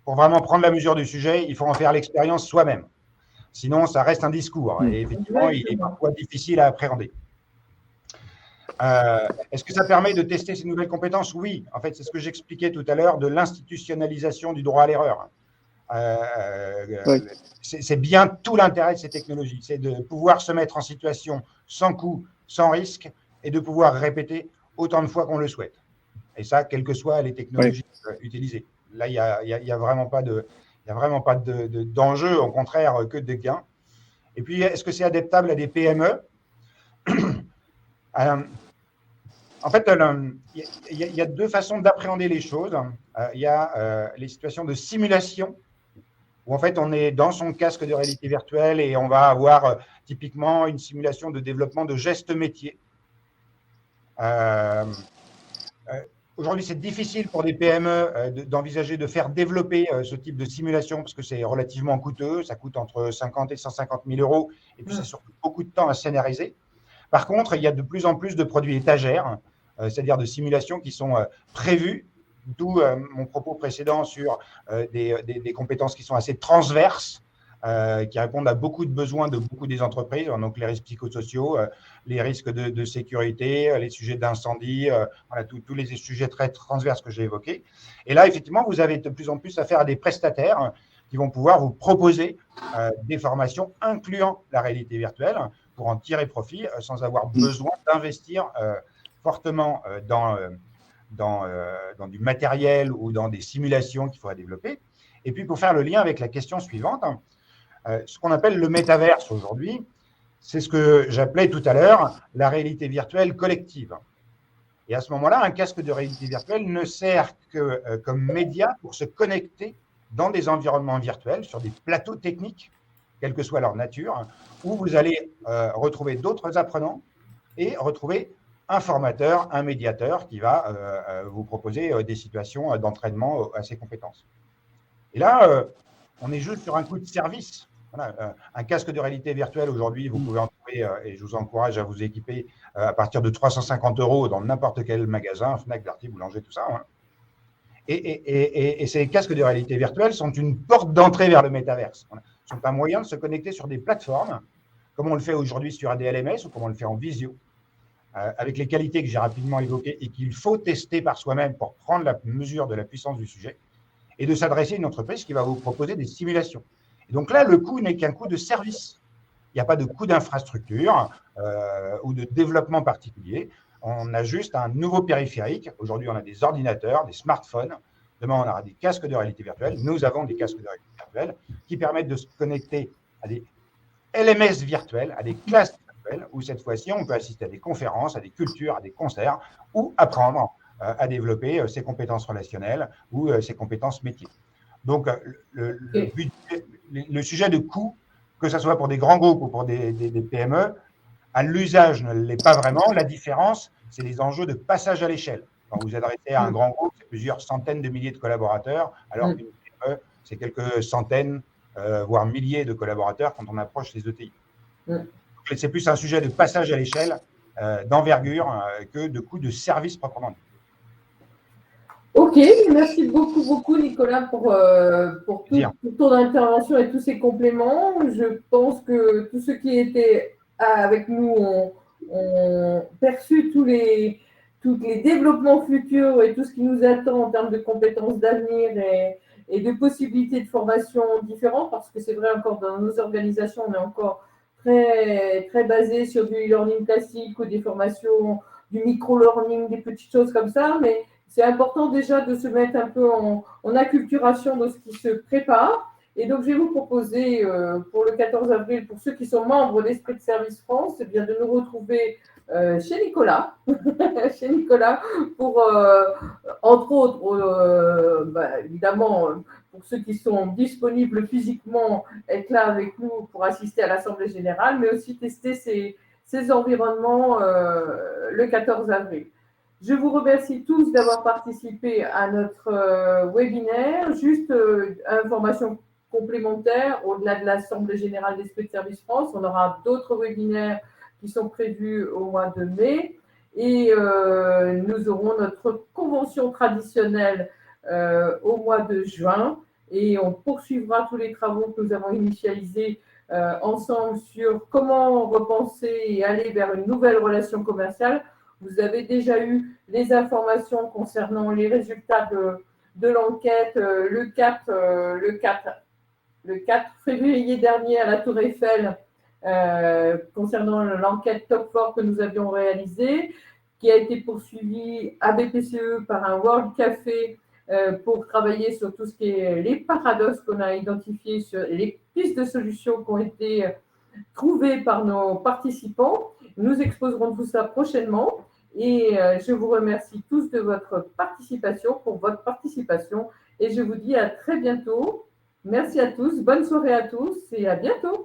pour vraiment prendre la mesure du sujet, il faut en faire l'expérience soi-même. Sinon, ça reste un discours et effectivement, il est parfois difficile à appréhender. Est-ce que ça permet de tester ces nouvelles compétences? Oui, en fait, c'est ce que j'expliquais tout à l'heure de l'institutionnalisation du droit à l'erreur. C'est bien tout l'intérêt de ces technologies, c'est de pouvoir se mettre en situation sans coût, sans risque, et de pouvoir répéter autant de fois qu'on le souhaite. Et ça, quelles que soient les technologies utilisées. Là, il n'y a vraiment pas d'enjeu, au contraire, que de gains. Et puis, est-ce que c'est adaptable à des PME? En fait, il y a 2 façons d'appréhender les choses. Il y a les situations de simulation, où en fait, on est dans son casque de réalité virtuelle et on va avoir typiquement une simulation de développement de gestes métiers. Aujourd'hui, c'est difficile pour des PME d'envisager de faire développer ce type de simulation parce que c'est relativement coûteux. Ça coûte entre 50 et 150 000 euros et puis c'est surtout beaucoup de temps à scénariser. Par contre, il y a de plus en plus de produits étagères, c'est-à-dire de simulations qui sont prévues, d'où mon propos précédent sur des compétences qui sont assez transverses, qui répondent à beaucoup de besoins de beaucoup des entreprises, donc les risques psychosociaux, les risques de sécurité, les sujets d'incendie, voilà, tous les sujets très transverses que j'ai évoqués. Et là, effectivement, vous avez de plus en plus affaire à des prestataires qui vont pouvoir vous proposer des formations incluant la réalité virtuelle pour en tirer profit sans avoir besoin d'investir fortement dans du matériel ou dans des simulations qu'il faudra développer. Et puis, pour faire le lien avec la question suivante, ce qu'on appelle le métaverse aujourd'hui, c'est ce que j'appelais tout à l'heure la réalité virtuelle collective. Et à ce moment-là, un casque de réalité virtuelle ne sert que comme média pour se connecter dans des environnements virtuels, sur des plateaux techniques, quelle que soit leur nature, où vous allez retrouver d'autres apprenants et retrouver un formateur, un médiateur qui va vous proposer des situations d'entraînement à ces compétences. Et là, on est juste sur un coût de service. Voilà, un casque de réalité virtuelle aujourd'hui, vous pouvez en trouver, et je vous encourage à vous équiper à partir de 350 € dans n'importe quel magasin, Fnac, Darty, Boulanger, tout ça. Hein. Et ces casques de réalité virtuelle sont une porte d'entrée vers le métaverse. Voilà. Sont un moyen de se connecter sur des plateformes, comme on le fait aujourd'hui sur ADLMS ou comme on le fait en visio, avec les qualités que j'ai rapidement évoquées et qu'il faut tester par soi-même pour prendre la mesure de la puissance du sujet, et de s'adresser à une entreprise qui va vous proposer des simulations. Et donc là, le coût n'est qu'un coût de service. Il n'y a pas de coût d'infrastructure ou de développement particulier. On a juste un nouveau périphérique. Aujourd'hui, on a des ordinateurs, des smartphones. Demain, on aura des casques de réalité virtuelle. Nous avons des casques de réalité virtuelle qui permettent de se connecter à des LMS virtuels, à des classes virtuelles, où cette fois-ci, on peut assister à des conférences, à des cultures, à des concerts, ou apprendre à développer ses compétences relationnelles ou ses compétences métiers. Donc, le sujet de coût, que ce soit pour des grands groupes ou pour des PME, à l'usage ne l'est pas vraiment. La différence, c'est les enjeux de passage à l'échelle. Quand vous adressez à un grand groupe, c'est plusieurs centaines de milliers de collaborateurs, alors qu'une PME, c'est quelques centaines, voire milliers de collaborateurs quand on approche les ETI. C'est plus un sujet de passage à l'échelle, d'envergure, que de coût de service proprement dit. Ok, merci beaucoup, beaucoup Nicolas pour toute ton intervention et tous ces compléments. Je pense que tous ceux qui étaient avec nous ont perçu tous les développements futurs et tout ce qui nous attend en termes de compétences d'avenir et de possibilités de formation différentes, parce que c'est vrai encore dans nos organisations, on est encore très, très basé sur du e-learning classique ou des formations, du micro-learning, des petites choses comme ça, mais c'est important déjà de se mettre un peu en acculturation de ce qui se prépare. Et donc, je vais vous proposer pour le 14 avril, pour ceux qui sont membres d'Esprit de Service France, eh bien, de nous retrouver chez Nicolas, chez Nicolas, pour, entre autres, évidemment, pour ceux qui sont disponibles physiquement, être là avec nous pour assister à l'Assemblée générale, mais aussi tester ces environnements le 14 avril. Je vous remercie tous d'avoir participé à notre webinaire. Juste information complémentaire, au-delà de l'Assemblée générale d'Esprit de Service France, on aura d'autres webinaires qui sont prévus au mois de mai et nous aurons notre convention traditionnelle au mois de juin et on poursuivra tous les travaux que nous avons initialisés ensemble sur comment repenser et aller vers une nouvelle relation commerciale. Vous avez déjà eu les informations concernant les résultats de l'enquête le 4 février dernier à la Tour Eiffel concernant l'enquête Top 4 que nous avions réalisée, qui a été poursuivie à BPCE par un World Café pour travailler sur tout ce qui est les paradoxes qu'on a identifiés, sur les pistes de solutions qui ont été trouvées par nos participants. Nous exposerons tout ça prochainement. Et je vous remercie tous de votre participation, pour votre participation. Et je vous dis à très bientôt. Merci à tous. Bonne soirée à tous et à bientôt.